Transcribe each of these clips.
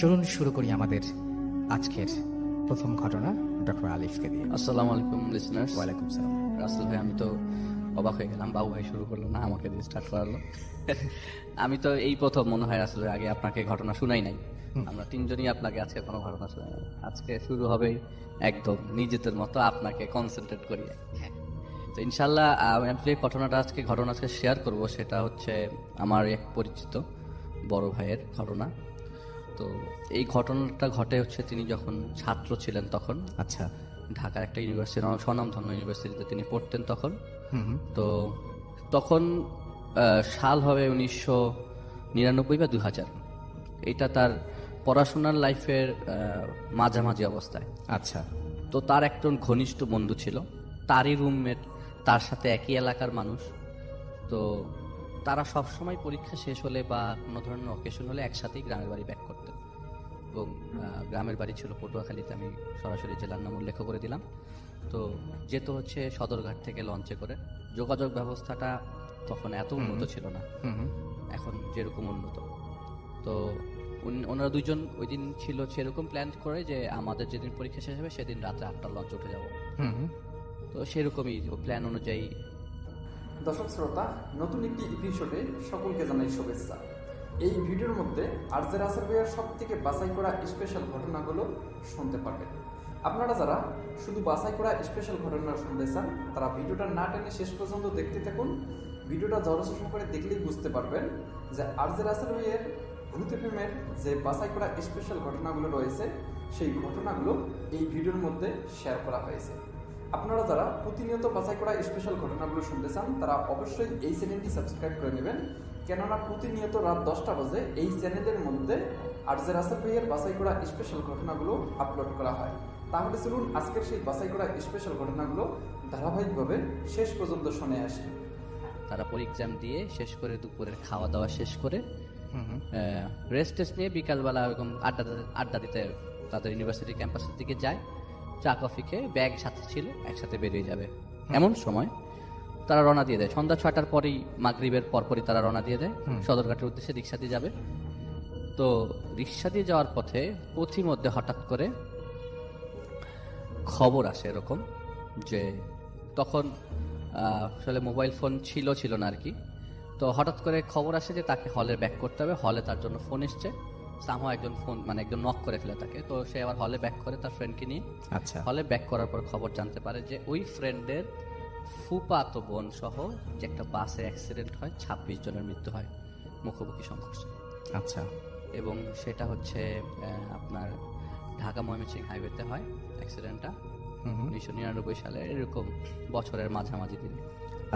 চলুন শুরু করি আমাদের আজকের প্রথম ঘটনা ডক্টর আলিফকে দিয়ে। আসসালামু আলাইকুম লিসনার্স। ওয়ালাইকুম সালাম। রাসেল ভাই, আমি তো অবাক হয়ে গেলাম, বাবু ভাই শুরু করলো না, আমাকে দিয়ে স্টার্ট করালো। আমি তো এই প্রথম মনে হয় রাসেল ভাই, আগে আপনাকে ঘটনা শুনাই নাই। আমরা তিনজনই আপনাকে আজকে কোনো ঘটনা শোনাই নাই। আজকে শুরু হবে একদম নিজেদের মতো আপনাকে কনসেন্ট্রেট করিয়ে। তো ইনশাল্লাহ আমি যে ঘটনাটা আজকে শেয়ার করব সেটা হচ্ছে আমার এক পরিচিত বড় ভাইয়ের ঘটনা। তো এই ঘটনাটা ঘটে হচ্ছে তিনি যখন ছাত্র ছিলেন তখন। আচ্ছা। ঢাকার একটা ইউনিভার্সিটি, স্বনামধন্য ইউনিভার্সিটিতে তিনি পড়তেন তখন। হুম। তো তখন সাল হবে 1999 বা 2000। এটা তার পড়াশোনার লাইফের মাঝামাঝি অবস্থায়। আচ্ছা। তো তার একজন ঘনিষ্ঠ বন্ধু ছিল, তারই রুমমেট, তার সাথে একই এলাকার মানুষ। তো তারা সবসময় পরীক্ষা শেষ হলে বা কোনো ধরনের অকেশন হলে একসাথেই গ্রামের বাড়ি ব্যাক করতেন। এবং গ্রামের বাড়ি ছিল পটুয়াখালীতে, আমি সরাসরি জেলার নাম উল্লেখ করে দিলাম। তো যেতে হচ্ছে সদরঘাট থেকে লঞ্চে করে। যোগাযোগ ব্যবস্থাটা তখন এত উন্নত ছিল না, এখন যেরকম উন্নত। তো ওনারা দুইজন ওই দিন ছিল সেরকম প্ল্যান করে যে আমাদের যেদিন পরীক্ষা শেষ হবে সেদিন রাত্রে 8টার লঞ্চ উঠে যাব। তো সেরকমই প্ল্যান অনুযায়ী। দর্শক শ্রোতা, নতুন একটি এপিসোডে সকলকে জানাই শুভেচ্ছা। এই ভিডিওর মধ্যে আরজে রাসেল ভাইয়ের সব থেকে বাছাই করা স্পেশাল ঘটনাগুলো শুনতে পারবেন। আপনারা যারা শুধু বাছাই করা স্পেশাল ঘটনা শুনতে চান তারা ভিডিওটা না টেনে শেষ পর্যন্ত দেখতে থাকুন। ভিডিওটা জলসা করে দেখলেই বুঝতে পারবেন যে আরজে রাসেল ভাইয়ের ভূত এফএমের যে বাছাই করা স্পেশাল ঘটনাগুলো রয়েছে সেই ঘটনাগুলো এই ভিডিওর মধ্যে শেয়ার করা হয়েছে। আপনারা যারা প্রতিনিয়ত বাছাই করা স্পেশাল ঘটনাগুলো শুনতে চান তারা অবশ্যই এই চ্যানেলটি সাবস্ক্রাইব করে নেবেন, কেননা প্রতিনিয়ত রাত 10টা বাজে এই চ্যানেলের মধ্যে আরজে রাসেল ভাইয়ের বাছাই করা স্পেশাল ঘটনাগুলো আপলোড করা হয়। তাহলে চলুন আজকের সেই বাছাই করা স্পেশাল ঘটনাগুলো ধারাবাহিকভাবে শেষ পর্যন্ত শুনে আসি। তারা পরীক্ষা দিয়ে শেষ করে দুপুরের খাওয়া দাওয়া শেষ করে রেস্ট টেস্ট নিয়ে বিকালবেলা এরকম আড্ডা দিতে তাদের ইউনিভার্সিটি ক্যাম্পাসের দিকে যায়। চা কফি খেয়ে ব্যাগ সাথে ছিল, একসাথে বেরিয়ে যাবে। এমন সময় তারা রওনা দিয়ে দেয় সন্ধ্যা 6টার পরেই, মাগরিবের পরপরই তারা রওনা দিয়ে দেয় সদরঘাটের উদ্দেশ্যে রিক্সা দিয়ে যাবে। তো রিক্সা দিয়ে যাওয়ার পথে পথিমধ্যে হঠাৎ করে খবর আসে এরকম যে তখন আসলে মোবাইল ফোন ছিল না আর কি। তো হঠাৎ করে খবর আসে যে তাকে হলে ব্যাক করতে হবে। হলে তার জন্য ফোন এসছে, সামহাও একজন ফোন একজন নক করে ফেলে তাকে। তো সে আবার হলে ব্যাক করে তার ফ্রেন্ডকে নিয়ে। আচ্ছা। হলে ব্যাক করার পর খবর জানতে পারে যে ওই ফ্রেন্ডের ফুফাতো বোন সহ যে একটা বাসে অ্যাক্সিডেন্ট হয়, 26 জনের মৃত্যু হয় মুখোমুখি সংঘর্ষে। আচ্ছা। এবং সেটা হচ্ছে আপনার ঢাকা ময়মনসিংহ হাইওয়েতে হয় অ্যাক্সিডেন্টটা 1999 সালে, এরকম বছরের মাঝামাঝি দিনে।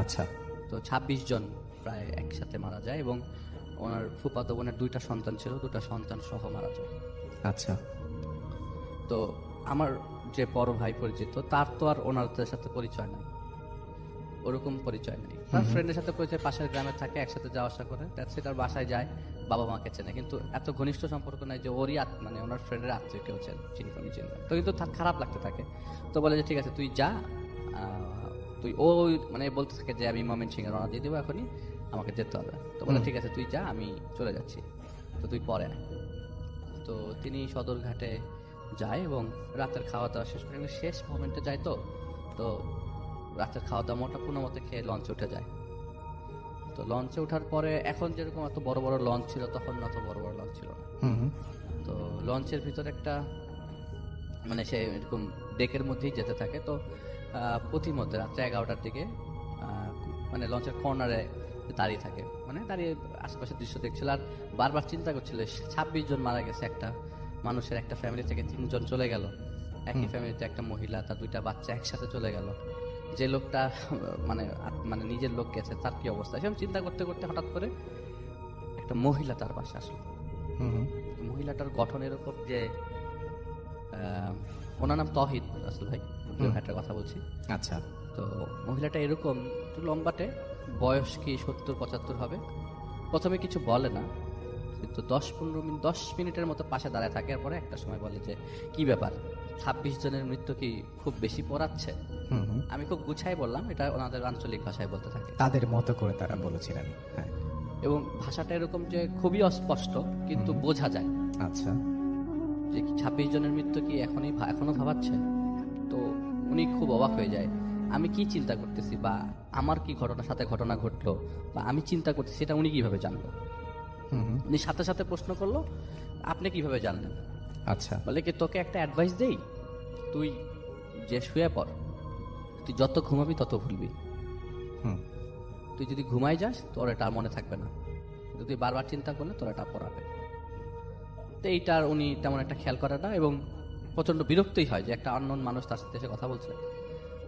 আচ্ছা। তো 26 জন প্রায় একসাথে মারা যায় এবং ওনার ফুফাতো বোনের 2টা সন্তান ছিল, 2টা সন্তান সহ মারা যায়। আচ্ছা। তো আমার যে বড় ভাই পরিচিত, তার তো আর ওনাদের সাথে পরিচয় নাই, ওরকম পরিচয় নেই। তার ফ্রেন্ডের সাথে পরিচয়, পাশের গ্রামে থাকে, একসাথে যাওয়া আসা করে, তার বাসায় যায়, বাবা মাকে চেনে, কিন্তু এত ঘনিষ্ঠ সম্পর্ক নাই যে ওরই ওনার ফ্রেন্ডের আত্মীয় কেউ চিনি। তো কিন্তু খারাপ লাগতে থাকে। তো বলে যে ঠিক আছে তুই যা, তুই বলতে থাকে যে আমি ময়মনসিংহে রওনা দিয়ে দেবো এখনই, আমাকে যেতে হবে। তো বলে ঠিক আছে তুই যা, আমি চলে যাচ্ছি, তো তুই পরে আয়। তো তিনি সদরঘাটে যায় এবং রাতের খাওয়া দাওয়া শেষ করে, শেষ মোমেন্টে যায়। তো রাতের খাওয়া দাওয়া কোনো মতে খেয়ে লঞ্চে উঠে যায়। তো লঞ্চে ওঠার পরে এখন যেরকম এত বড় বড় লঞ্চ ছিল, তখন অত বড় বড় লঞ্চ ছিল না। তো লঞ্চের ভিতরে একটা সে এরকম ডেকের মধ্যেই যেতে থাকে। তো প্রতিমধ্যে রাত্রে 11টার দিকে লঞ্চের কর্নারে দাঁড়িয়ে থাকে, দাঁড়িয়ে আশেপাশের দৃশ্য দেখছিল আর বারবার চিন্তা করছিল 26 জন মারা গেছে একটা মানুষের, একটা ফ্যামিলি থেকে 3 জন চলে গেল, একই ফ্যামিলিতে একটা মহিলা, তার 2টা বাচ্চা একসাথে চলে গেল। যে লোকটা নিজের লোক গেছে তার কি অবস্থা, সেরকম চিন্তা করতে করতে হঠাৎ করে একটা মহিলা তার পাশে আসলো। মহিলাটার গঠন এরকম যে ওনার নাম তহিদ রাসেল ভাই, একটা কথা বলছি। আচ্ছা। তো মহিলাটা এরকম একটু লম্বাটে, বয়স কি 70-75 হবে। প্রথমে কিছু বলে না, কিন্তু 10 মিনিটের মতো পাশে দাঁড়ায় থাকে। এরপরে একটা সময় বলে যে কি ব্যাপার, 26 জনের মৃত্যু কি খুব বেশি পড়াচ্ছে? আমি খুব গুছাই বললাম, এটা ওনাদের আঞ্চলিক ভাষায় বলতে থাকে, তাদের মতো করে তারা বলেছিলেন। হ্যাঁ। এবং ভাষাটা এরকম যে খুবই অস্পষ্ট কিন্তু বোঝা যায়। আচ্ছা। যে কি 26 জনের মৃত্যু কি এখনো ভাবাচ্ছে? তো উনি খুব অবাক হয়ে যায়, আমি কি চিন্তা করতেছি বা আমার কি ঘটনা ঘটলো বা আমি চিন্তা করতেছি সেটা উনি কিভাবে জানলো। উনি সাথে সাথে প্রশ্ন করলো, আপনি কিভাবে জানলেন? আচ্ছা। বলে কি, তোকে একটা অ্যাডভাইস দেই, তুই যে শুয়ে পড়, তুই যত ঘুমাবি তত ভুলবি। হুম। তুই যদি ঘুমাই যাস তোর এটা আর মনে থাকবে না, তুই বারবার চিন্তা করলে তোর এটা পড়াবে। তো এইটার উনি তেমন একটা খেয়াল করে না এবং প্রচন্ড বিরক্তই হয় যে একটা আননোন মানুষ তার সাথে এসে কথা বলছে।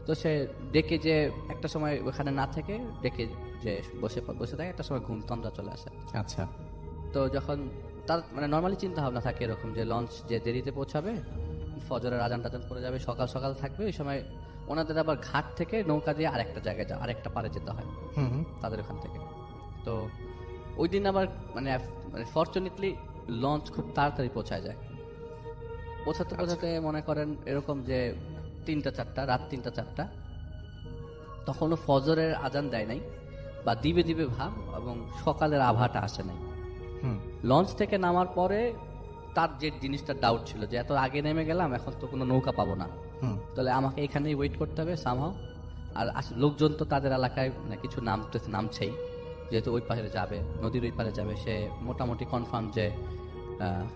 তো সে ডেকে যে একটা সময় ওখানে না থেকে ডেকে যে বসে থাকে, একটা সময় ঘুম তন্দ্রা চলে আসে। আচ্ছা। তো যখন তার মানে নর্মালি চিন্তা ভাবনা থাকে এরকম যে লঞ্চ যে দেরিতে পৌঁছাবে, ফজরের আজান টাজান করে যাবে, সকাল সকাল থাকবে, ওই সময় ওনাদের আবার ঘাট থেকে নৌকা দিয়ে আরেকটা জায়গায় আরেকটা পারে যেতে হয় তাদের ওখান থেকে। তো ওই দিন আবার মানে ফরচুনেটলি লঞ্চ খুব তাড়াতাড়ি পৌঁছায় যায়। পৌঁছাতে মনে করেন এরকম যে 3টা-4টা, রাত 3টা-4টা, তখনও ফজরের আজান দেয় নাই বা দিবে দিবে ভাব এবং সকালের আভাটা আসে নাই। লঞ্চ থেকে নামার পরে তার যে জিনিসটা ডাউট ছিল যে এত আগে নেমে গেলাম, এখন তো কোনো নৌকা পাবো না, তাহলে আমাকে এখানেই ওয়েট করতে হবে সামহাও। আর লোকজন তো তাদের এলাকায় মানে কিছু নামছেই, যেহেতু ওই পারে যাবে, নদীর ওই পারে যাবে, সে মোটামুটি কনফার্ম যে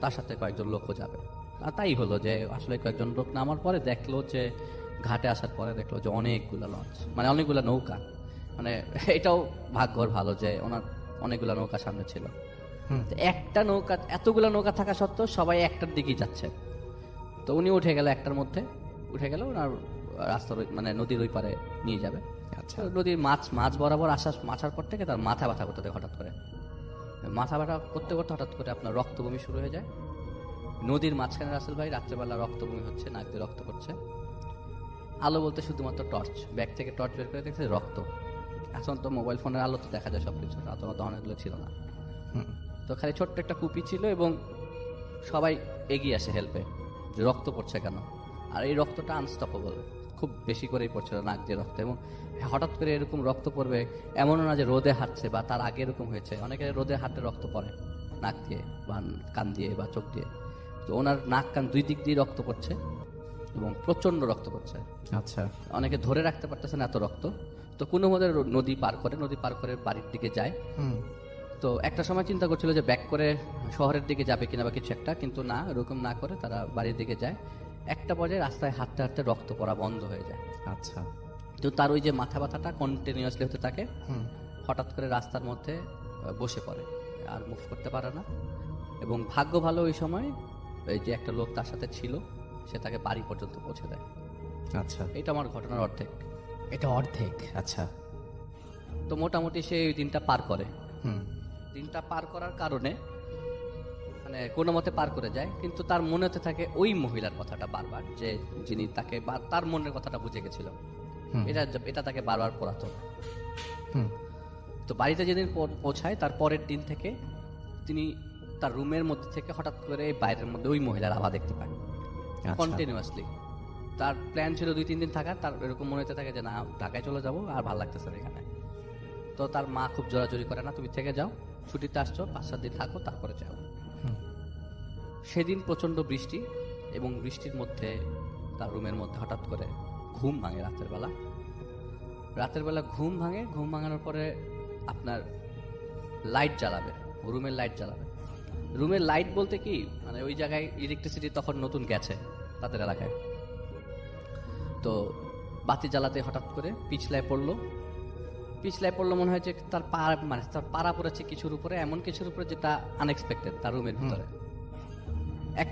তার সাথে কয়েকজন লোকও যাবে। আর তাই হলো যে আসলে কয়েকজন লোক নামার পরে দেখলো যে ঘাটে আসার পরে দেখলো যে অনেকগুলো লঞ্চ, মানে অনেকগুলো নৌকা, মানে এটাও ভাগ্যর ভালো যে ওনার অনেকগুলো নৌকা সামনে ছিল। একটা নৌকা, এতগুলো নৌকা থাকা সত্ত্বেও সবাই একটার দিকেই যাচ্ছে। তো উনি উঠে গেল, একটার মধ্যে উঠে গেল, ওনার রাস্তার মানে নদীর ওই পারে নিয়ে যাবে। আচ্ছা। নদীর মাছ বরাবর আসার পর থেকে তার মাথা ব্যথা করতে থাকে, হঠাৎ করে মাথা ব্যথা করতে করতে হঠাৎ করে আপনার রক্ত বমি শুরু হয়ে যায়। নদীর মাঝখানে রাসেল ভাই রাত্রেবেলা রক্ত বমি হচ্ছে, নাক দিয়ে রক্ত পড়ছে। আলো বলতে শুধুমাত্র টর্চ, ব্যাগ থেকে টর্চ বের করে দেখছে রক্ত। এখন তো মোবাইল ফোনের আলো তো দেখা যায় সবকিছু, তখন অনেকগুলো ছিল না। তো খালি ছোট্ট একটা কুপি ছিল এবং সবাই এগিয়ে আসে হেল্পে, যে রক্ত পড়ছে কেন। আর এই রক্তটা আনস্টপেবল, খুব বেশি করেই পড়ছিল নাক দিয়ে রক্ত। এবং হঠাৎ করে এরকম রক্ত পড়বে এমনও না যে রোদে হাঁটছে বা তার আগে এরকম হয়েছে, অনেকের রোদে হাঁটতে রক্ত পড়ে নাক দিয়ে বা কান দিয়ে বা চোখ দিয়ে। তো ওনার নাক কান দুই দিক দিয়ে রক্ত পড়ছে এবং প্রচন্ড রক্ত পড়ছে। আচ্ছা। অনেকে ধরে রাখতে পারতেছে না এত রক্ত। তো কোনো মধ্যে নদী পার করে বাড়ির দিকে যায়। তো একটা সময় চিন্তা করছিল যে ব্যাক করে শহরের দিকে যাবে কিনা বা কিছু একটা, কিন্তু না, এরকম না করে তারা বাড়ির দিকে যায়। একটা পর্যায়ে রাস্তায় হাঁটতে হাঁটতে রক্ত পড়া বন্ধ হয়ে যায়। আচ্ছা। তো তার ওই যে মাথা ব্যথাটা কন্টিনিউয়াসলি হতে থাকে। হঠাৎ করে রাস্তার মধ্যে বসে পড়ে, আর মুভ করতে পারে না। এবং ভাগ্য ভালো ওই সময় এই যে একটা লোক তার সাথে ছিল, সে তাকে বাড়ি পর্যন্ত পৌঁছে দেয়। আচ্ছা। এটা আমার ঘটনার অর্ধেক। এটা অর্ধেক। আচ্ছা। তো মোটামুটি সে ওই দিনটা পার করে। দিনটা পার করার কারণে মানে কোনো মতে পার করে যায়, কিন্তু তার মনেতে থাকে ওই মহিলার কথাটা বারবার, যে যিনি তাকে তার মনের কথাটা বুঝে গেছিল, এটা তাকে বারবার পড়াতো। তো বাড়িতে যেদিন পৌঁছায় তার পরের দিন থেকে তিনি তার রুমের মধ্যে থেকে হঠাৎ করে বাইরের মধ্যে ওই মহিলার আভা দেখতে পায় কন্টিনিউয়াসলি। তার প্ল্যান ছিল 2-3 দিন থাকার, তার এরকম মনে হতে থাকে যে না, ঢাকায় চলে যাবো, আর ভালো লাগতেছে না এখানে। তো তার মা খুব জোরাজোরি করে, না তুমি থেকে যাও, ছুটিতে আসছো, 5-7 দিন থাকো, তারপরে যাও। সেদিন প্রচন্ড বৃষ্টি, এবং বৃষ্টির মধ্যে তার রুমের মধ্যে হঠাৎ করে ঘুম ভাঙে রাতের বেলা ঘুম ভাঙানোর পরে আপনার লাইট জ্বালাবে, রুমের লাইট জ্বালাবে। রুমের লাইট বলতে কি, মানে ওই জায়গায় ইলেকট্রিসিটি তখন নতুন গেছে তাদের এলাকায়। তো বাতি জ্বালাতে হঠাৎ করে পিছলায় পড়লো মনে হয় যে তার পাড়া পড়েছে কিছুর উপরে, এমন কিছুর উপরে যেটা আনএক্সপেক্টেড। তার রুমের ভিতরে এক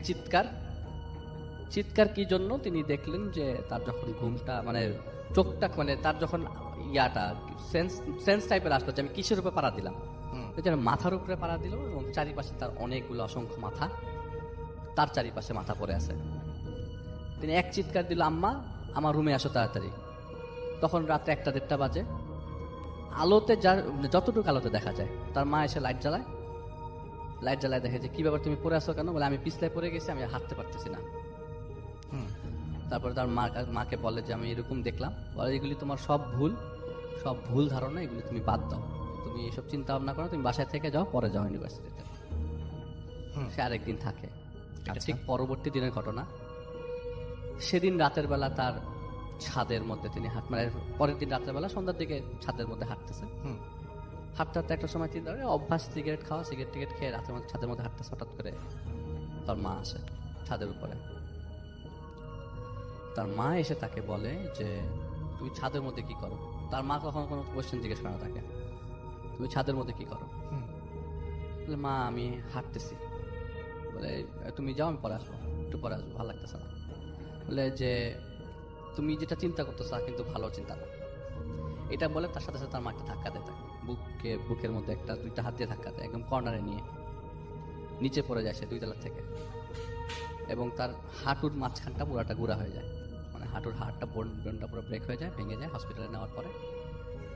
চিৎকার কি জন্য তিনি দেখলেন যে তার যখন ঘুমটা মানে চোখটা মানে তার যখন সেন্স টাইপের আসলো যে আমি কিসের উপরে পাড়া দিলাম, মাথার উপরে পাড়া দিল এবং চারিপাশে তার অনেকগুলো অসংখ্য মাথা, তার চারিপাশে মাথা পড়ে আছে। তিনি এক চিৎকার দিল, আম্মা আমার রুমে আসো তাড়াতাড়ি। তখন রাত্রে 1-1:30 বাজে। আলোতে যতটুকু আলোতে দেখা যায়, তার মা এসে লাইট জ্বালায় দেখে যে কি ব্যাপার, তুমি পড়ে আসো কেন? বলে আমি পিছলায় পড়ে গেছি, আমি হাঁটতে পারতেছি না। তারপরে তার মাকে বলে যে আমি এরকম দেখলাম। বলে এগুলি তোমার সব ভুল ধারণা, এগুলি তুমি বাদ দাও, তুমি এসব চিন্তা ভাবনা করো, তুমি বাসায় থেকে যাও, পরে যাও ইউনিভার্সিটিতে। সে আরেকদিন থাকে। এটা আচ্ছা। ঠিক পরবর্তী দিনের ঘটনা। সেদিন রাতের বেলা তার ছাদের মধ্যে তিনি মানে পরের দিন রাতের বেলা সন্ধ্যার দিকে ছাদের মধ্যে হাঁটতেছে। হুম। হাঁটতে হাঁটতে একটা সময় চিন্তা করে অভ্যাস সিগারেট খাওয়া, সিগারেট টিকেট খেয়ে রাতের মধ্যে ছাদের মধ্যে হাঁটতেছে। হঠাৎ করে তার মা আসে ছাদের উপরে। তার মা এসে তাকে বলে যে তুমি ছাদের মধ্যে কি করো। তার মা কখনো কোনো কোয়েশ্চেন জিজ্ঞেস করে না তাকে, তুমি ছাদের মধ্যে কি করো। হুম। বলে মা আমি হাঁটতেছি। বলে তুমি যাও, আমি পরে আসবো, একটু পরে আসবো, ভালো লাগতেছে না। বলে যে তুমি যেটা চিন্তা করতেছো তা কিন্তু ভালো চিন্তা না। এটা বলে তার সাথে সাথে তার মা একটা ধাক্কা দেয় তাকে, বুকের মধ্যে একটা দুইটা হাত দিয়ে ধাক্কা দেয়, একদম কর্নারে নিয়ে নিচে পড়ে যায় সে 2 তলা থেকে। এবং তার হাঁটুর মাঝখানটা পুরাটা গুঁড়া হয়ে যায়, মানে হাঁটুর হাড়টা বোনটা পুরো ব্রেক হয়ে যায়, ভেঙে যায়। হসপিটালে নেওয়ার পরে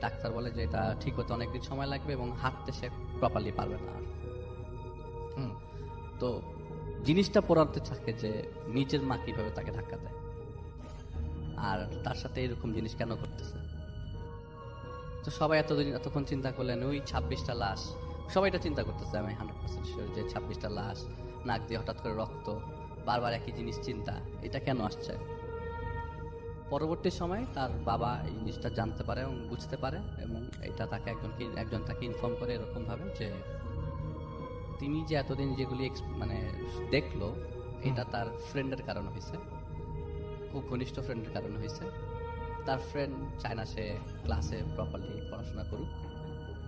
ডাক্তার বলে যে এটা ঠিক হতে অনেকদিন সময় লাগবে এবং হাঁটতে সে প্রপারলি পারবে না আর। হুম। তো জিনিসটা পড়াতে থাকে যে নিজের মা কিভাবে তাকে ধাক্কা দেয় আর তার সাথে এরকম জিনিস কেন করতেছে। তো সবাই এতক্ষণ চিন্তা করলেন ওই 26টা লাশ, সবাই এটা চিন্তা করতেছে। আমি 100% শিওর যে 26টা লাশ, নাক দিয়ে হঠাৎ করে রক্ত, বারবার একই জিনিস চিন্তা, এটা কেন আসছে। পরবর্তী সময় তার বাবা এই জিনিসটা জানতে পারে এবং বুঝতে পারে এবং এটা তাকে একজন তাকে ইনফর্ম করে এরকম ভাবে যে তিনি যে এতদিন যেগুলি মানে দেখলো এটা তার ফ্রেন্ডের কারণে হয়েছে, খুব ঘনিষ্ঠ ফ্রেন্ডের কারণে হয়েছে। তার ফ্রেন্ড চায় না সে ক্লাসে প্রপারলি পড়াশোনা করুক,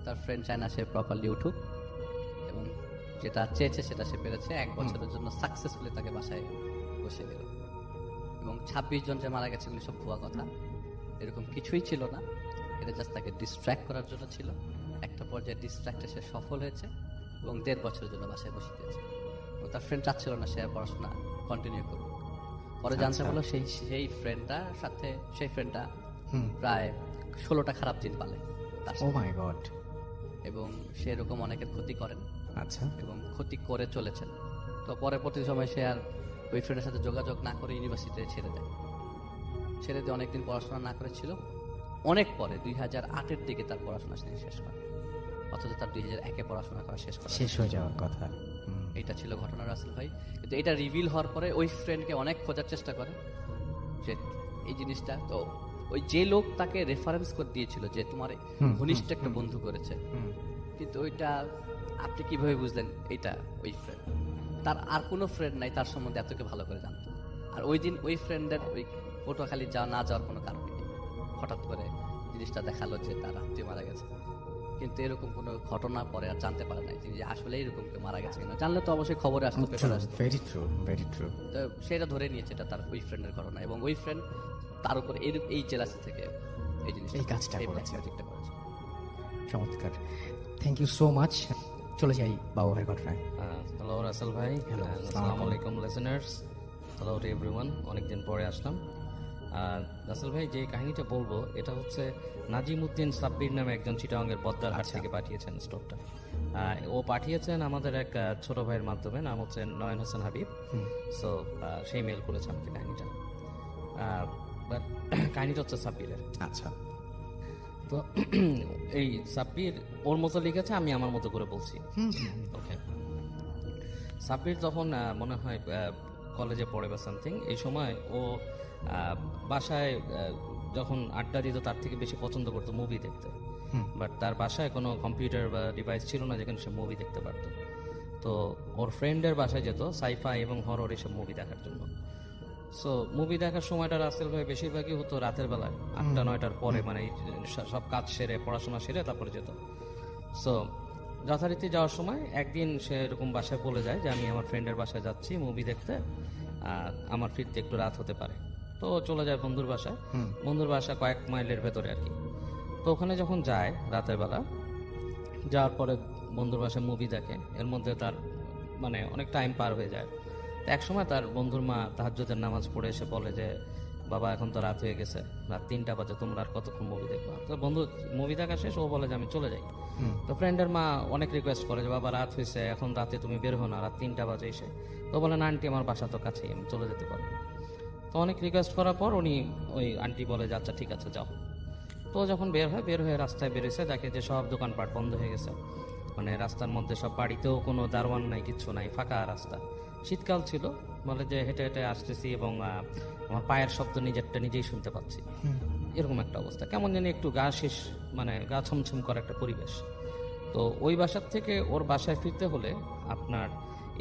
তার ফ্রেন্ড চায় না সে প্রপারলি উঠুক, এবং যেটা চেয়েছে সেটা সে পেরেছে। 1 বছরের জন্য সাকসেসফুলি তাকে বাসায় বসিয়ে দিল। এবং 26 জন যে মারা গেছে এগুলি সব ভুয়া কথা, এরকম কিছুই ছিল না। এটা জাস্ট তাকে ডিস্ট্র্যাক্ট করার জন্য ছিল। একটা পর্যায়ে ডিস্ট্র্যাক্টে সে সফল হয়েছে এবং 1.5 বছরের জন্য বাসায় বসে দিয়েছে। এবং তার ফ্রেন্ড চাচ্ছিল না সে আর পড়াশোনা কন্টিনিউ করুক। পরে জানতে পারলো সেই ফ্রেন্ডটা প্রায় 16টা খারাপ দিন পালে তার ও সাথে। মাই গড। এবং সে এরকম অনেকের ক্ষতি করেন আচ্ছা। এবং ক্ষতি করে চলেছেন। তো পরবর্তী সময় সে আর ওই ফ্রেন্ডের সাথে যোগাযোগ না করে ইউনিভার্সিটিতে ছেড়ে দিয়ে অনেকদিন পড়াশোনা না করেছিল। অনেক পরে 2008-এর দিকে তার পড়াশোনা শেষ করে, অথচ তার 2001-এ পড়াশোনা করা শেষ হয়ে যাওয়ার কথা। এটা ছিল ঘটনা রাসেল ভাই। কিন্তু এটা রিভিল হওয়ার পরে ওই ফ্রেন্ডকে অনেক খোঁজার চেষ্টা করে যে এই জিনিসটা। তো ওই যে লোক তাকে রেফারেন্স করে দিয়েছিল যে তোমার ঘনিষ্ঠ একটা বন্ধু করেছে, কিন্তু ওইটা আপনি কিভাবে বুঝলেন এটা ওই ফ্রেন্ড? তার আর কোনো ফ্রেন্ড নাই তার সম্বন্ধে এতকে ভালো করে জানতো। আর ওই দিন ওই ফ্রেন্ডের ওই পটুয়াখালী না যাওয়ার কোনো কারণ নেই। হঠাৎ করে জিনিসটা দেখালো যে তার আত্মীয় মারা গেছে, কিন্তু এরকম কোনো ঘটনা পরে আর জানতে পারে নাই যে আসলে এরকম কেউ মারা গেছে কিনা। জানলে তো অবশ্যই খবরে আসতো, পেপারে আসতো। Very true, very true. তো সেটা ধরে নিয়েছে এটা তার ওই ফ্রেন্ডের ঘটনা, এবং ওই ফ্রেন্ড তার উপর এই জেলাসি থেকে এই জিনিস এই কাজটা করেছে। ম্যাজিকটা করেছে। চমৎকার, থ্যাংক ইউ সো মাচ। চলে যাই বাবু ভাইয়ের ঘটনায়। হ্যালো রাসেল ভাই, Hello. আসসালামু আলাইকুম লিসেনার্স, হ্যালো টু এভরিওয়ান। অনেকদিন পরে আসলাম। রাসেল ভাই, যে কাহিনীটা বলবো এটা হচ্ছে নাজিমউদ্দিন সাব্বির নামে একজন চিটাগাংয়ের বদ্দারহাট থেকে পাঠিয়েছেন স্টোভটা। ও পাঠিয়েছেন আমাদের এক ছোট ভাইয়ের মাধ্যমে, নাম হচ্ছে নয়ন হোসেন হাবিব। সো সেই মেল করেছে আমাকে কাহিনীটা। বাট কাহিনীটা হচ্ছে সাব্বিরের। আচ্ছা। তো এই সাব্বির ওর মতো লিখেছে, আমি আমার মতো করে বলছি। ওকে। সাব্বির তখন মনে হয় কলেজে পড়ে বা সামথিং, এই সময় ও বাসায় যখন আড্ডা দিত তার থেকে বেশি পছন্দ করতো মুভি দেখতে। বাট তার বাসায় কোনো কম্পিউটার বা ডিভাইস ছিল না যেখানে সে মুভি দেখতে পারতো। তো ওর ফ্রেন্ডের বাসায় যেত সাইফাই এবং হরর এসব মুভি দেখার জন্য। সো মুভি দেখার সময়টা রাসেল ভাই বেশিরভাগই হতো রাতের বেলায়, 8টা-9টার পরে, মানে সব কাজ সেরে পড়াশোনা সেরে তারপরে যেত। সো যথারীতি যাওয়ার সময় একদিন সে এরকম বাসায় বলে যায় যে আমি আমার ফ্রেন্ডের বাসায় যাচ্ছি মুভি দেখতে, আমার ফিরতে একটু রাত হতে পারে। তো চলে যায় বন্ধুর বাসায়। বন্ধুর বাসা কয়েক মাইলের ভেতরে আর কি। তো ওখানে যখন যায় রাতের বেলা, যাওয়ার পরে বন্ধুর বাসায় মুভি দেখে, এর মধ্যে তার মানে অনেক টাইম পার হয়ে যায়। এক সময় তার বন্ধুর মা তাহাজ্জুদের নামাজ পড়ে এসে বলে যে বাবা এখন তো রাত হয়ে গেছে, রাত 3টা বাজে, তোমরা আর কতক্ষণ মুভি দেখবা? তো বন্ধু মুভি দেখা শেষ, ও বলে যে আমি চলে যাই। তো ফ্রেন্ডের মা অনেক রিকোয়েস্ট করে যে বাবা রাত হয়েছে, এখন রাতে তুমি বের হো না, রাত 3টা বাজে এসে। তো বলে না আন্টি, আমার বাসা তো কাছেই, আমি চলে যেতে পারবো। তো অনেক রিকোয়েস্ট করার পর ওই আন্টি বলে যে আচ্ছা ঠিক আছে যাও। তো যখন বের হয়ে রাস্তায় বেরিয়েছে, দেখে যে সব দোকানপাট বন্ধ হয়ে গেছে। মানে রাস্তার মধ্যে সব, বাড়িতেও কোনো দারোয়ান নাই, কিচ্ছু নাই, ফাঁকা রাস্তা। শীতকাল ছিল, বলে যে হেঁটে হেঁটে আসতেছি এবং আমার পায়ের শব্দ নিজেরটা নিজেই শুনতে পাচ্ছি, এরকম একটা অবস্থা। কেমন জানি একটু গা শেষ, মানে গা ছমছম করা একটা পরিবেশ। তো ওই বাসার থেকে ওর বাসায় ফিরতে হলে আপনার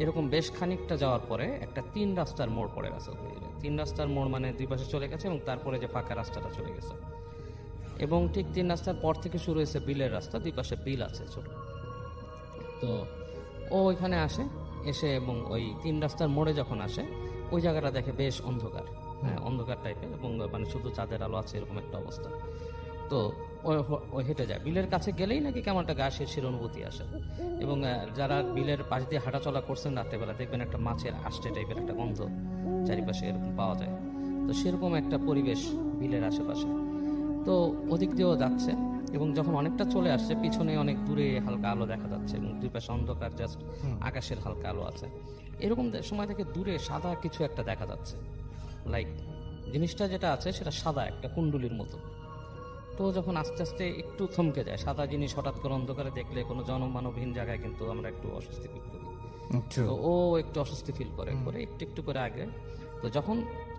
এরকম বেশ খানিকটা যাওয়ার পরে একটা 3 রাস্তার মোড় পড়ে গেছে। 3 রাস্তার মোড় মানে দুই পাশে চলে গেছে এবং তারপরে যে ফাঁকা রাস্তাটা চলে গেছে, এবং ঠিক 3 রাস্তার পর থেকে শুরু হয়েছে বিলের রাস্তা, দুই পাশে বিল আছে ছোট। তো ও ওইখানে আসে, এসে এবং ওই 3 রাস্তার মোড়ে যখন আসে ওই জায়গাটা দেখে বেশ অন্ধকার, হ্যাঁ অন্ধকার টাইপের, এবং মানে শুধু চাঁদের আলো আছে এরকম একটা অবস্থা। তো ও হেঁটে যায়, বিলের কাছে গেলেই নাকি কেমন একটা গা শিরশির অনুভূতি আসে। এবং যারা বিলের পাশ দিয়ে হাঁটাচলা করছেন রাত্রেবেলা দেখবেন একটা মাছের আষ্টে টাইপের একটা গন্ধ চারিপাশে এরকম পাওয়া যায়। তো সেরকম একটা পরিবেশ বিলের আশেপাশে। তো ওদিক দিয়েও যাচ্ছে, এবং যখন অনেকটা চলে আসছে পিছনে অনেক দূরে হালকা আলো দেখা যাচ্ছে এবং দুই পাশে অন্ধকার, জাস্ট আকাশের হালকা আলো আছে। এরকম সময় থেকে দূরে সাদা কিছু একটা দেখা যাচ্ছে, লাইক জিনিসটা যেটা আছে সেটা সাদা একটা কুণ্ডুলির মতো। তো যখন আস্তে আস্তে একটু থমকে যায়, সাদা জিনিস হঠাৎ করে অন্ধকারে দেখলে কোনো জনমানবহীন জায়গায় কিন্তু আমরা একটু অস্বস্তি ফিল করি। তো ও একটু অস্বস্তি ফিল করে একটু একটু করে আগে। তো যখন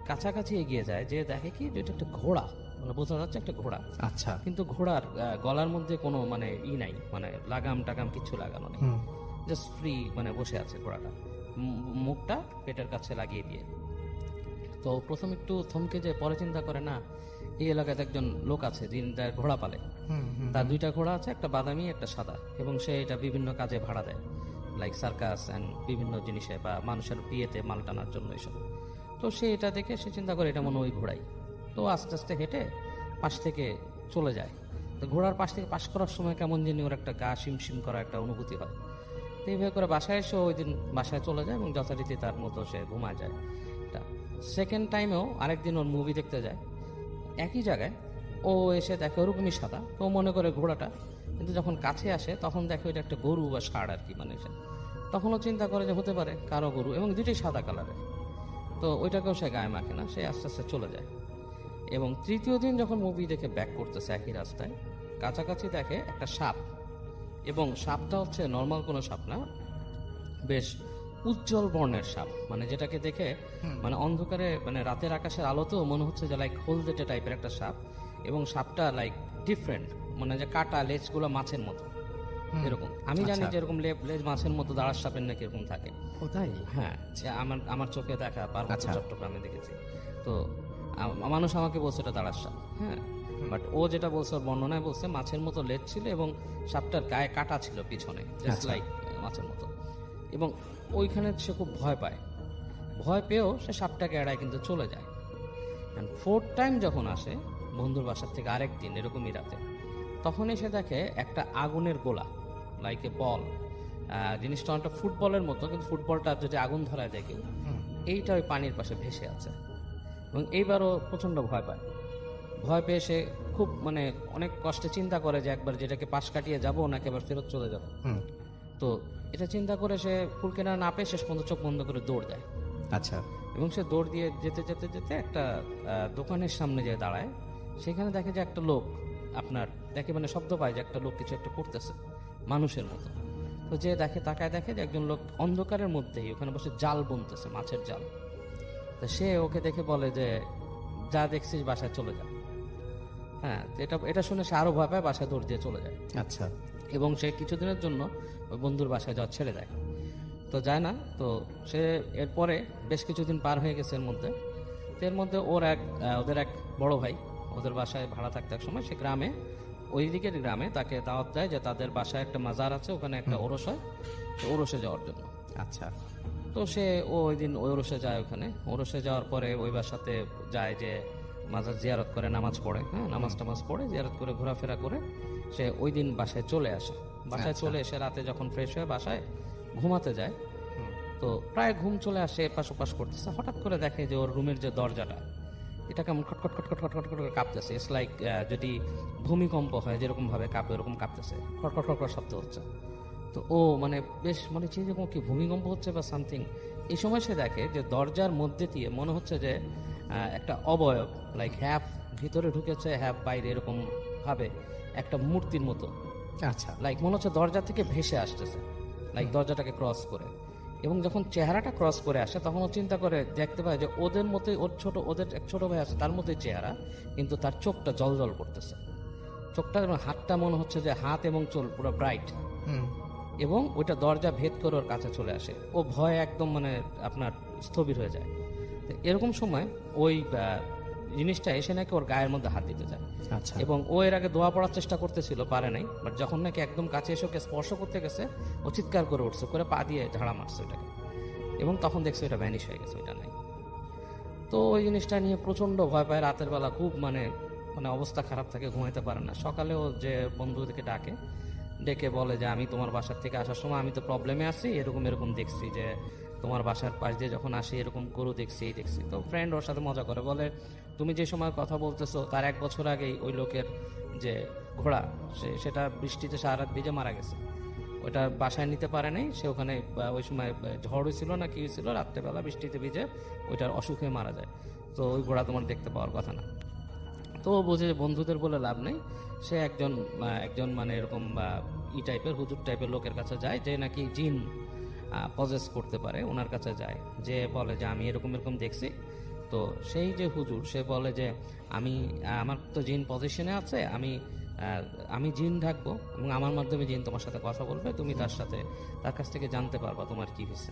কাছাকাছি এগিয়ে যায়, যে দেখে কি যেটা একটা ঘোড়া, মানে বোঝা যাচ্ছে একটা ঘোড়া। আচ্ছা। কিন্তু ঘোড়ার গলার মধ্যে কোনো মানে নাই, মানে লাগাম টাগাম কিছু লাগানো নেই, জাস্ট ফ্রি মানে বসে আছে ঘোড়াটা, মুখটা পেটের কাছে লাগিয়ে দিয়ে। তো প্রথম একটু থমকে যে পরে চিন্তা করে, না এই এলাকাতে একজন লোক আছে যিনি তার ঘোড়া পালে, তার 2টা ঘোড়া আছে, একটা বাদামি একটা সাদা, এবং সে এটা বিভিন্ন কাজে ভাড়া দেয়, লাইক সার্কাস অ্যান্ড বিভিন্ন জিনিসে বা মানুষের বিয়েতে মাল টানার জন্য এসব। তো সে এটা দেখে সে চিন্তা করে এটা মনে ওই ঘোড়াই। তো আস্তে আস্তে হেঁটে পাশ থেকে চলে যায়। তো ঘোড়ার পাশ থেকে পাশ করার সময় কেমন জানি ওর একটা গা শিমশিম করা একটা অনুভূতি হয়। তো এইভাবে করে বাসায় এসে ওই দিন বাসায় চলে যায় এবং যথারীতি তার মতো সে ঘুমায় যায়। সেকেন্ড টাইমেও আরেকদিন ওর মুভি দেখতে যায় একই জায়গায়, ও এসে দেখে ওরকমই সাদা। তো মনে করে ঘোড়াটা, কিন্তু যখন কাছে আসে তখন দেখে ওইটা একটা গরু বা ষাঁড় আর কি, মানে সে তখনও চিন্তা করে যে হতে পারে কারো গরু, এবং দুটোই সাদা কালারের। তো ওইটাকেও সে গায়ে মাখে না, সে আস্তে আস্তে চলে যায়। এবং তৃতীয় দিন যখন মুভি দেখে ব্যাক করতেছে একই রাস্তায়, কাছাকাছি দেখে একটা সাপ, এবং সাপটা হচ্ছে নর্মাল কোনো সাপ না, বেশ উজ্জ্বল বর্ণের সাপ, মানে যেটাকে দেখে মানে অন্ধকারে মানে রাতের আকাশের আলোতেও মনে হচ্ছে যে লাইক হলদেটে টাইপের একটা সাপ। এবং সাপটা লাইক ডিফারেন্ট, মানে যে কাটা লেজগুলো মাছের মতো এরকম। আমি জানি যে এরকম লেজ মাছের মতো দাঁড়ার সাপের নাকি এরকম থাকে। ও তাই? হ্যাঁ, আমার চোখে দেখা, পার্বত্য চট্টগ্রামে দেখেছি। তো মানুষ আমাকে বলছে এটা দাঁড়ার সাপ, হ্যাঁ, বাট ও যেটা বলছে ওর বর্ণনায় বলছে মাছের মতো লেজ ছিল এবং সাপটার গায়ে কাটা ছিল পিছনে, জাস্ট লাইক মাছের মতো। এবং ওইখানে সে খুব ভয় পায়, ভয় পেয়েও সে সাপটাকে এড়ায় কিন্তু চলে যায়। অ্যান্ড 4th টাইম যখন আসে বন্ধুর বাসার থেকে আরেকদিন এরকমই রাতে, তখন এসে দেখে একটা আগুনের গোলা, লাইক এ বল, জিনিসটা অনেকটা ফুটবলের মতো, কিন্তু ফুটবলটা যদি আগুন ধরায় দেয় কেউ, এইটা ওই পানির পাশে ভেসে আছে। এবং এইবারও প্রচণ্ড ভয় পায়, ভয় পেয়ে সে খুব মানে অনেক কষ্টে চিন্তা করে যে একবার যেটাকে পাশ কাটিয়ে যাবো নাকি আবার ফেরত চলে যাবো। তো এটা চিন্তা করে সে কুলকেনা না পেয়ে শেষ পর্যন্ত চোখ বন্ধ করে দৌড় দেয়। আচ্ছা। এবং সে দৌড় দিয়ে যেতে যেতে যেতে একটা দোকানের সামনে যেয়ে দাঁড়ায়। সেখানে দেখে যে একটা লোক আপনার দেখে মানে শব্দ পায় যে একটা লোক কিছু একটা করতেছে মানুষের মতো। তো যে দেখে তাকায় দেখে যে একজন লোক অন্ধকারের মধ্যেই ওখানে বসে জাল বুনতেছে, মাছের জাল। তো সে ওকে দেখে বলে যে যা দেখছিস বাসায় চলে যা। হ্যাঁ, এটা শুনে সে আরো ভয় পায়, বাসায় দৌড় দিয়ে চলে যায়। আচ্ছা। এবং সে কিছুদিনের জন্য ওই বন্ধুর বাসায় যাওয়া ছেড়ে দেয়। তো যায় না। তো সে এরপরে বেশ কিছুদিন পার হয়ে গেছে এর মধ্যে। তো এর মধ্যে ওদের এক বড় ভাই ওদের বাসায় ভাড়া থাকতে এক সময় সে গ্রামে, ওই দিকের গ্রামে তাকে দাওয়াত দেয় যে তাদের বাসায় একটা মাজার আছে, ওখানে একটা ওরস হয়, তো ওরসে যাওয়ার জন্য। আচ্ছা। তো সে ওই দিন ওই ওরসে যায়। ওখানে ওরসে যাওয়ার পরে ওই বাসাতে যায় যে মাজার জিয়ারত করে, নামাজ পড়ে, হ্যাঁ নামাজ পড়ে জিয়ারত করে ঘোরাফেরা করে সে ওই দিন বাসায় চলে আসে। বাসায় চলে এসে রাতে যখন ফ্রেশ হয়ে বাসায় ঘুমাতে যায়, তো প্রায় ঘুম চলে আসে, এপাশ ওপাশ করতেছে, হঠাৎ করে দেখে যে ওর রুমের যে দরজাটা এটা কেমন খটখট খটখট খটখট করে কাঁপতেছে। ইটস লাইক যদি ভূমিকম্প হয় যেরকম ভাবে কাঁপে ওরকম কাঁপতেছে, খটখট খটখট শব্দ হচ্ছে। তো ও মানে বেশ মানে যেরকম কি ভূমিকম্প হচ্ছে বা সামথিং। এই সময় সে দেখে যে দরজার মধ্যে দিয়ে মনে হচ্ছে যে একটা অবয়ব, লাইক হ্যাপ ভিতরে ঢুকেছে হ্যাপ বাইরে, এরকম ভাবে একটা মূর্তির মতো। আচ্ছা। লাইক মনে হচ্ছে দরজা থেকে ভেসে আসতেছে, লাইক দরজাটাকে ক্রস করে। এবং যখন চেহারাটা ক্রস করে আসে তখন ও চিন্তা করে দেখতে পায় যে ওদের মতোই ওদের এক ছোট ভাই আছে তার মতোই চেহারা, কিন্তু তার চোখটা জল করতেছে, চোখটা এবং হাতটা মনে হচ্ছে যে হাত এবং চোল পুরো ব্রাইট, এবং ওইটা দরজা ভেদ করে ওর কাছে চলে আসে। ও ভয় একদম মানে আপনার স্থবির হয়ে যায়। তো এরকম সময় ওই জিনিসটা এসে নাকি ওর গায়ের মধ্যে হাত দিতে যায়, আচ্ছা। এবং ও এর আগে দোয়া পড়ার চেষ্টা করতেছিল, পারে নাই, বাট যখন নাকি একদম কাছে এসে ওকে স্পর্শ করতে গেছে ও চিৎকার করে উঠছে, করে পা দিয়ে ঝাড়া মারছে ওটাকে, এবং তখন দেখছে ওটা ভ্যানিশ হয়ে গেছে, ওইটা নাই। তো ওই জিনিসটা নিয়ে প্রচন্ড ভয় পায়, রাতের বেলা খুব মানে অবস্থা খারাপ থাকে, ঘুমাইতে পারে না। সকালেও যে বন্ধুদেরকে ডেকে বলে যে আমি তোমার বাসার থেকে আসার সময় আমি তো প্রবলেমে আছি, এরকম দেখছি যে তোমার বাসার পাশ দিয়ে যখন আসি এরকম গরু দেখছি। তো ফ্রেন্ড ওর সাথে মজা করে, বলে তুমি যে সময় কথা বলতেছো তার 1 বছর আগেই ওই লোকের যে ঘোড়া সেটা বৃষ্টিতে সারা রাত ভিজে মারা গেছে, ওটা বাসায় নিতে পারে নাই, সে ওখানে ওই সময় ঝড় হয়েছিল না কি হয়েছিল, রাত্রেবেলা বৃষ্টিতে ভিজে ওইটার অসুখ হয়ে মারা যায়। তো ওই ঘোড়া তোমার দেখতে পাওয়ার কথা না। তো ও বোঝে বন্ধুদের বলে লাভ নেই, সে একজন মানে এরকম টাইপের হুজুর টাইপের লোকের কাছে যায়, যে নাকি জিন পজেস করতে পারে, ওনার কাছে যায়, যে বলে যে আমি এরকম দেখছি। তো সেই যে হুজুর সে বলে যে আমার তো জিন পজিশনে আছে, আমি জিন ডাকবো এবং আমার মাধ্যমে জিন তোমার সাথে কথা বলবে, তুমি তার কাছ থেকে জানতে পারবা তোমার কি হয়েছে।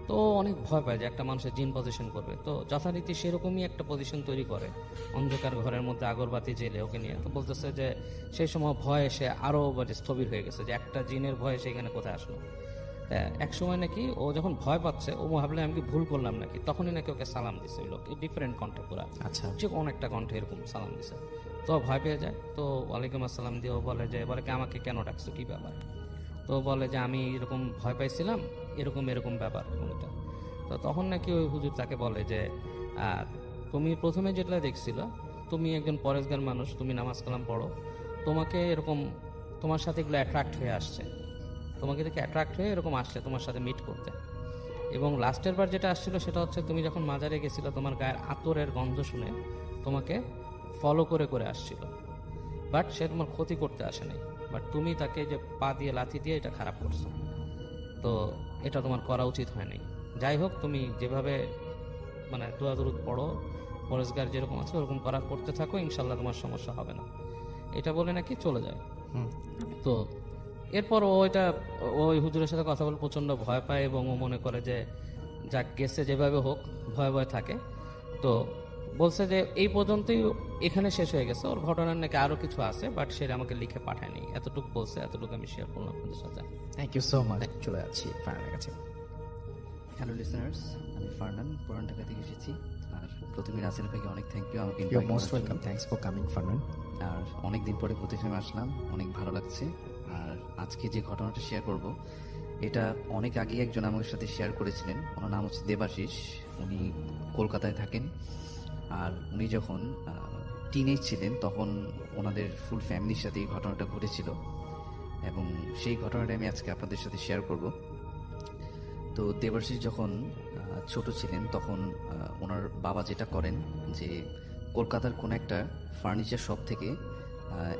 তো অনেক ভয় পায় যে একটা মানুষের জিন পজিশন করবে। তো যথারীতি সেরকমই একটা পজিশন তৈরি করে, অন্ধকার ঘরের মধ্যে আগরবাতি জেলে ওকে নিয়ে। তো বলতেছে যে সেই সময় ভয়ে সে আরো স্থবির হয়ে গেছে, যে একটা জিনের ভয়ে সেখানে কোথায় আসলো। এক সময় নাকি ও যখন ভয় পাচ্ছে, ও ভাবলে আমি কি ভুল করলাম নাকি, তখনই নাকি ওকে সালাম দিছে ওই লোক, ডিফারেন্ট কণ্ঠে পুরা, আচ্ছা। যে অনেকটা কণ্ঠে এরকম সালাম দিছে। তো ভয় পেয়ে যায়, তো ওয়ালাইকুম আসসালাম দিয়ে ও বলে কি আমাকে কেন ডাকছো, কি ব্যাপার? তো বলে যে আমি এরকম ভয় পাইছিলাম, এরকম ব্যাপার এটা। তো তখন নাকি ওই হুজুর তাকে বলে যে তুমি প্রথমে যেটা দেখছিল, তুমি একজন পরেশগার মানুষ, তুমি নামাজ কালাম পড়ো, তোমাকে এরকম তোমার সাথে এগুলো অ্যাট্রাক্ট হয়ে আসছে, তোমাকে দেখে অ্যাট্রাক্ট হয়ে এরকম আসছে তোমার সাথে মিট করতে। এবং লাস্টের বার যেটা আসছিল সেটা হচ্ছে তুমি যখন মাজারে গেছিল, তোমার গায়ের আতরের গন্ধ শুনে তোমাকে ফলো করে আসছিল, বাট সে তোমার ক্ষতি করতে আসে নাই, বাট তুমি তাকে যে পা দিয়ে লাথি দিয়ে এটা খারাপ করছো, তো এটা তোমার করা উচিত হয় নাই। যাই হোক, তুমি যেভাবে মানে দোয়া দরুদ পড়ো, পরেশগার যেরকম আছে ওরকম করতে থাকো, ইনশাল্লাহ তোমার সমস্যা হবে না, এটা বলে নাকি চলে যায়। তো এরপর ওই হুজুরের সাথে কথা বলে প্রচন্ড ভয় পায়, এবং ও মনে করে যে যাক গেছে যেভাবে হোক, ভয় থাকে। তো বলছে যে এই পর্যন্তই এখানে শেষ হয়ে গেছে, ওর ঘটনার নাকি আরো কিছু আছে, বাট সেটা আমাকে লিখে পাঠায়নি। এতটুকু বলছে, এতটুকু আমি শেয়ার করলাম আপনাদের সাথে। Thank you so much. চলে যাচ্ছি ফারহানের কাছে। হ্যালো লিসেনার্স, আমি ফারহান পুরান ঢাকা থেকে এসেছি। আর প্রথমে রাসেল ভাইকে অনেক থ্যাংক ইউ আমাকে you are most welcome, thanks for coming Farhan. আর অনেকদিন পরে প্রতিফেমে আসলাম, অনেক ভালো লাগছে। আর আজকে যে ঘটনাটা শেয়ার করব, এটা অনেক আগে একজন আমার সাথে শেয়ার করেছিলেন। ওনার নাম হচ্ছে দেবাশিস, উনি কলকাতায় থাকেন। আর উনি যখন টিনেজ ছিলেন তখন ওনাদের ফুল ফ্যামিলির সাথে এই ঘটনাটা ঘটেছিল, এবং সেই ঘটনাটা আমি আজকে আপনাদের সাথে শেয়ার করব। তো দেবাশিস যখন ছোট ছিলেন তখন ওনার বাবা যেটা করেন, যে কলকাতার কোনো একটা ফার্নিচার শপ থেকে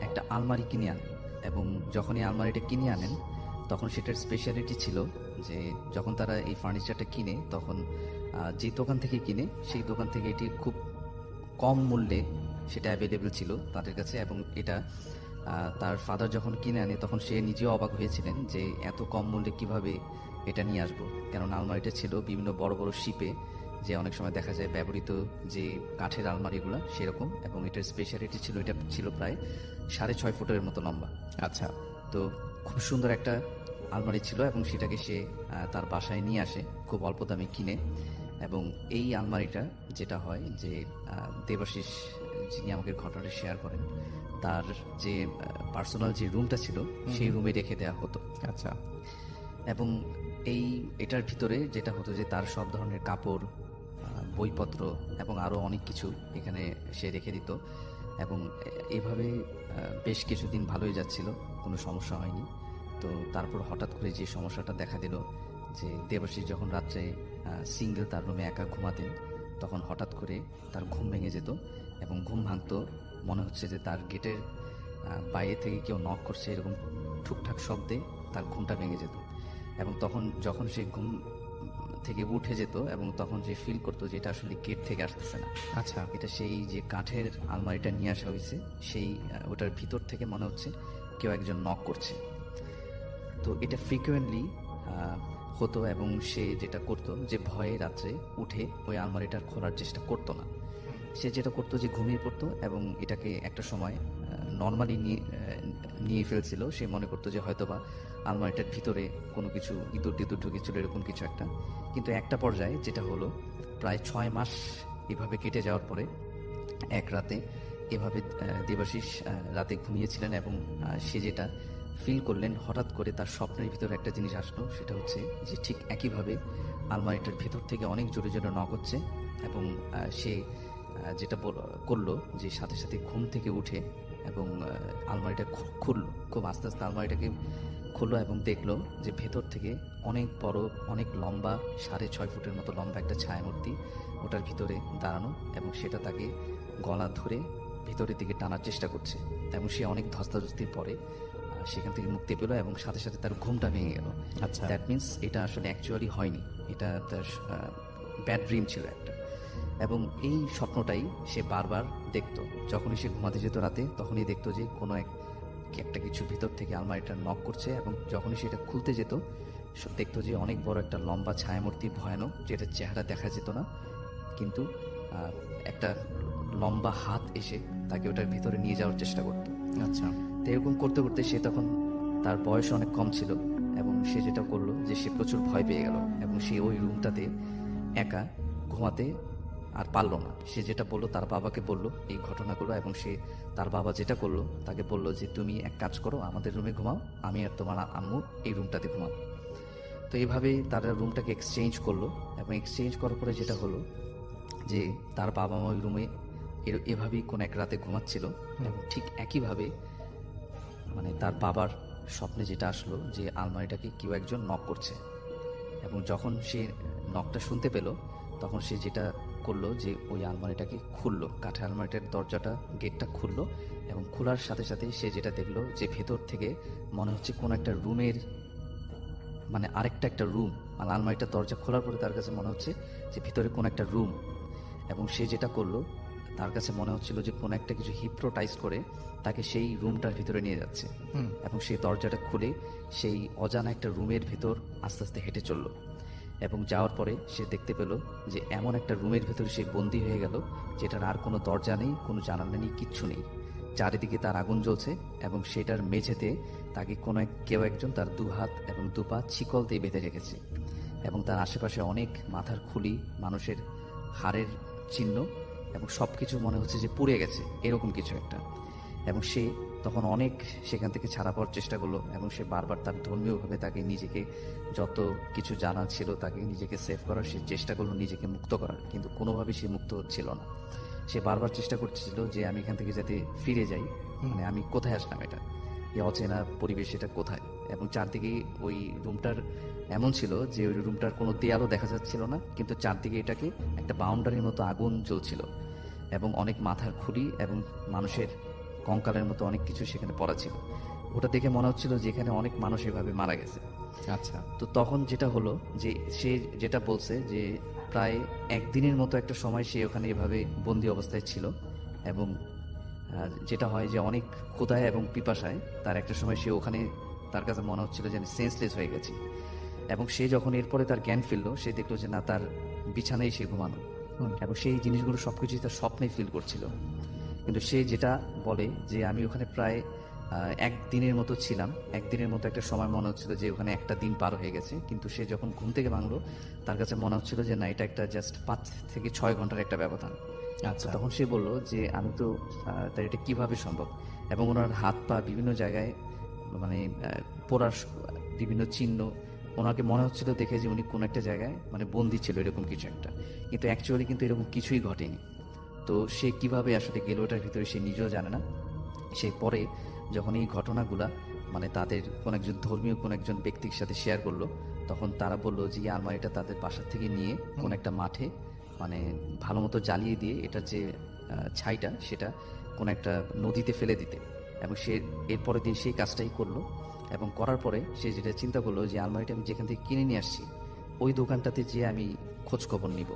একটা আলমারি কিনে আনেন, এবং যখন এই আলমারিটা কিনে আনেন তখন সেটার স্পেশালিটি ছিল যে যখন তারা এই ফার্নিচারটা কিনে, তখন যে দোকান থেকে কিনে সেই দোকান থেকে এটি খুব কম মূল্যে সেটা অ্যাভেলেবেল ছিল তাদের কাছে। এবং এটা তার ফাদার যখন কিনে আনে তখন সে নিজেও অবাক হয়েছিলেন যে এত কম মূল্যে কিভাবে এটা নিয়ে আসবো, কারণ আলমারিটা ছিল বিভিন্ন বড় বড় শিপে, যে অনেক সময় দেখা যায় ব্যবহৃত যে কাঠের আলমারিগুলো সেরকম। এবং এটার স্পেশালিটি ছিল, এটা ছিল প্রায় 6.5 ফুটের মতো লম্বা। আচ্ছা। তো খুব সুন্দর একটা আলমারি ছিল, এবং সেটাকে সে তার বাসায় নিয়ে আসে খুব অল্প দামে কিনে। এবং এই আলমারিটা যেটা হয় যে দেবাশিস যিনি আমাকে ঘটনাটা শেয়ার করেন, তার যে পার্সোনাল যে রুমটা ছিল সেই রুমে রেখে দেওয়া হতো। আচ্ছা। এবং এটার ভিতরে যেটা হতো যে তার সব ধরনের কাপড়, বইপত্র এবং আরও অনেক কিছু এখানে সে রেখে দিত। এবং এভাবে বেশ কিছুদিন ভালোই যাচ্ছিল, কোনো সমস্যা হয়নি। তো তারপর হঠাৎ করে যে সমস্যাটা দেখা দিল, যে দেবাশিস যখন রাত্রে সিঙ্গেল তার রুমে একা ঘুমাতেন, তখন হঠাৎ করে তার ঘুম ভেঙে যেত, এবং ঘুম ভাঙতো মনে হচ্ছে যে তার গেটের বাইরে থেকে কেউ নক করছে, এরকম ঠুকঠাক শব্দে তার ঘুমটা ভেঙে যেত। এবং তখন যখন সে ঘুম থেকে উঠে যেত এবং তখন যে ফিল করতো যে এটা আসলে গেট থেকে আসতেছে না, আচ্ছা। এটা সেই যে কাঠের আলমারিটা নিয়ে আসা হয়েছে সেই ওটার ভিতর থেকে মনে হচ্ছে কেউ একজন নক করছে। তো এটা ফ্রিকুয়েন্টলি হতো এবং সে যেটা করতো যে ভয়ে রাত্রে উঠে ওই আলমারিটার খোলার চেষ্টা করতো না। সে যেটা করতো যে ঘুমিয়ে পড়তো এবং এটাকে একটা সময় নর্মালি নিয়ে ফেলছিল। সে মনে করতো যে হয়তোবা আলমারিটার ভিতরে কোনো কিছু ইঁদুর টিঁদুর ঢুকেছিল, এরকম কিছু একটা। কিন্তু একটা পর্যায়ে যেটা হলো, প্রায় 6 মাস এভাবে কেটে যাওয়ার পরে এক রাতে এভাবে দেবাশিস রাতে ঘুমিয়েছিলেন এবং সে যেটা ফিল করলেন, হঠাৎ করে তার স্বপ্নের ভিতরে একটা জিনিস আসলো। সেটা হচ্ছে যে ঠিক একইভাবে আলমারিটার ভিতর থেকে অনেক জোরে জোরে নক হচ্ছে এবং সে যেটা করলো যে সাথে সাথে ঘুম থেকে উঠে এবং আলমারিটা খুললো, খুব আস্তে আস্তে আলমারিটাকে খুললো এবং দেখলো যে ভেতর থেকে অনেক বড়, অনেক লম্বা, 6.5 ফুটের মতো লম্বা একটা ছায়ামূর্তি ওটার ভিতরে দাঁড়ানো এবং সেটা তাকে গলা ধরে ভিতরের দিকে টানার চেষ্টা করছে এবং সে অনেক ধস্তাধস্তির পরে সেখান থেকে মুক্তি পেল এবং সাথে সাথে তার ঘুমটা ভেঙে গেল। আচ্ছা। দ্যাট মিনস এটা আসলে অ্যাকচুয়ালি হয়নি, এটা তার ব্যাড ড্রিম ছিল একটা। এবং এই স্বপ্নটাই সে বারবার দেখতো। যখনই সে ঘুমাতে যেত রাতে, তখনই দেখতো যে কোনো একটা কিছু ভিতর থেকে আলমারিটা নক করছে এবং যখনই সেটা খুলতে যেত দেখতো যে অনেক বড় একটা লম্বা ছায়ামূর্তি, ভয়ানক, যেটার চেহারা দেখা যেত না, কিন্তু একটা লম্বা হাত এসে তাকে ওটার ভিতরে নিয়ে যাওয়ার চেষ্টা করতো। আচ্ছা। তো এরকম করতে করতে সে তখন, তার বয়স অনেক কম ছিল এবং সে যেটা করলো যে সে প্রচুর ভয় পেয়ে গেল এবং সে ওই রুমটাতে একা ঘুমাতে আর পারলো না। সে যেটা বললো, তার বাবাকে বললো এই ঘটনাগুলো এবং সে তার বাবা যেটা করলো তাকে বললো যে তুমি এক কাজ করো, আমাদের রুমে ঘুমাও, আমি আর তোমার আম্মু এই রুমটাতে ঘুমাও। তো এইভাবেই তারা রুমটাকে এক্সচেঞ্জ করলো এবং এক্সচেঞ্জ করার পরে যেটা হলো যে তার বাবা মা ওই রুমে এভাবেই কোন এক রাতে ঘুমাচ্ছিল এবং ঠিক একইভাবে মানে তার বাবার স্বপ্নে যেটা আসলো যে আলমারিটাকে কেউ একজন নক করছে এবং যখন সে নকটা শুনতে পেল তখন সে যেটা করলো যে ওই আলমারিটাকে খুললো, কাঠের আলমারিটার দরজাটা, গেটটা খুললো এবং খোলার সাথে সাথে সে যেটা দেখলো যে ভেতর থেকে মনে হচ্ছে কোন একটা রুমের, মানে আরেকটা একটা রুম, মানে আলমারিটার দরজা খোলার পরে তার কাছে মনে হচ্ছে যে ভিতরে কোন একটা রুম এবং সে যেটা করলো তার কাছে মনে হচ্ছিল যে কোনো একটা কিছু হিপ্নোটাইজ করে তাকে সেই রুমটার ভিতরে নিয়ে যাচ্ছে এবং সেই দরজাটা খুলে সেই অজানা একটা রুমের ভিতর আস্তে আস্তে হেঁটে চললো এবং যাওয়ার পরে সে দেখতে পেল যে এমন একটা রুমের ভিতরে সে বন্দী হয়ে গেল যেটার আর কোনো দরজা নেই, কোনো জানালা নেই, কিচ্ছু নেই, চারিদিকে তার আগুন জ্বলছে এবং সেটার মেঝেতে তাকে কেউ একজন তার 2 হাত এবং 2 পা শিকল দিয়ে বেঁধে রেখেছে এবং তার আশেপাশে অনেক মাথার খুলি, মানুষের হাড়ের চিহ্ন এবং সব কিছু মনে হচ্ছে যে পুড়ে গেছে, এরকম কিছু একটা। এবং সে তখন অনেক সেখান থেকে ছাড়া পাওয়ার চেষ্টা করলো এবং সে বারবার তার ধর্মীয়ভাবে তাকে নিজেকে যত কিছু জানা ছিল তাকে নিজেকে সেভ করার সে চেষ্টা করলো, নিজেকে মুক্ত করার, কিন্তু কোনোভাবেই সে মুক্ত হচ্ছিল না। সে বারবার চেষ্টা করছিল যে আমি এখান থেকে যাতে ফিরে যাই, মানে আমি কোথায় আসলাম, এটা এই অচেনা পরিবেশ, এটা কোথায়। এবং চারদিকে ওই রুমটার এমন ছিল যে ওই রুমটার কোনো দেয়ালও দেখা যাচ্ছিল না, কিন্তু চারদিকে এটাকে একটা বাউন্ডারির মতো আগুন জ্বলছিল এবং অনেক মাথার খুলি এবং মানুষের কঙ্কালের মতো অনেক কিছু সেখানে পড়া ছিল। ওটা দেখে মনে হচ্ছিল যে এখানে অনেক মানুষ এভাবে মারা গেছে। আচ্ছা। তো তখন যেটা হলো যে সে যেটা বলছে যে প্রায় 1 দিনের মতো একটা সময় সে ওখানে এভাবে বন্দি অবস্থায় ছিল এবং যেটা হয় যে অনেক ক্ষুধায় এবং পিপাসায় তার একটা সময় সে ওখানে, তার কাছে মনে হচ্ছিল যে আমি সেন্সলেস হয়ে গেছি এবং সে যখন এরপরে তার জ্ঞান ফিরলো সে দেখলো যে না, তার বিছানায় সে ঘুমানো এবং সেই জিনিসগুলো সবকিছুই তার স্বপ্নে ফিল করছিল। কিন্তু সে যেটা বলে যে আমি ওখানে প্রায় 1 দিনের মতো ছিলাম, 1 দিনের মতো একটা সময় মনে হচ্ছিল যে ওখানে একটা দিন পার হয়ে গেছে, কিন্তু সে যখন ঘুম থেকে ভাঙলো তার কাছে মনে হচ্ছিল যে না, এটা একটা জাস্ট 5 থেকে 6 ঘন্টার একটা ব্যবধান। আচ্ছা, তখন সে বলল যে আমি তো তার এটা কিভাবে সম্ভব, এবং ওনার হাত পা বিভিন্ন জায়গায় মানে পোড়ার বিভিন্ন চিহ্ন, ওনাকে মনে হচ্ছিল দেখে যে উনি কোন একটা জায়গায় মানে বন্দি ছিল, এরকম কিছু একটা, কিন্তু অ্যাকচুয়ালি কিন্তু এরকম কিছুই ঘটেনি। তো সে কিভাবে আসলে গেল ওটার ভিতরে সে নিজেও জানে না। সে পরে যখন এই ঘটনাগুলা মানে তাদের কোন একজন ধর্মীয় কোন একজন ব্যক্তির সাথে শেয়ার করলো, তখন তারা বললো যে এই আলমারিটা তাদের বাসা থেকে নিয়ে কোন একটা মাঠে মানে ভালো মতো জ্বালিয়ে দিয়ে এটার যে ছাইটা সেটা কোন একটা নদীতে ফেলে দিতে, এবং সে এরপরের দিন সেই কাজটাই করলো। এবং করার পরে সে যেটা চিন্তা করলো যে আলমারিটা আমি যেখান থেকে কিনে নিয়ে আসছি ওই দোকানটাতে যেয়ে আমি খোঁজ খবর নিব।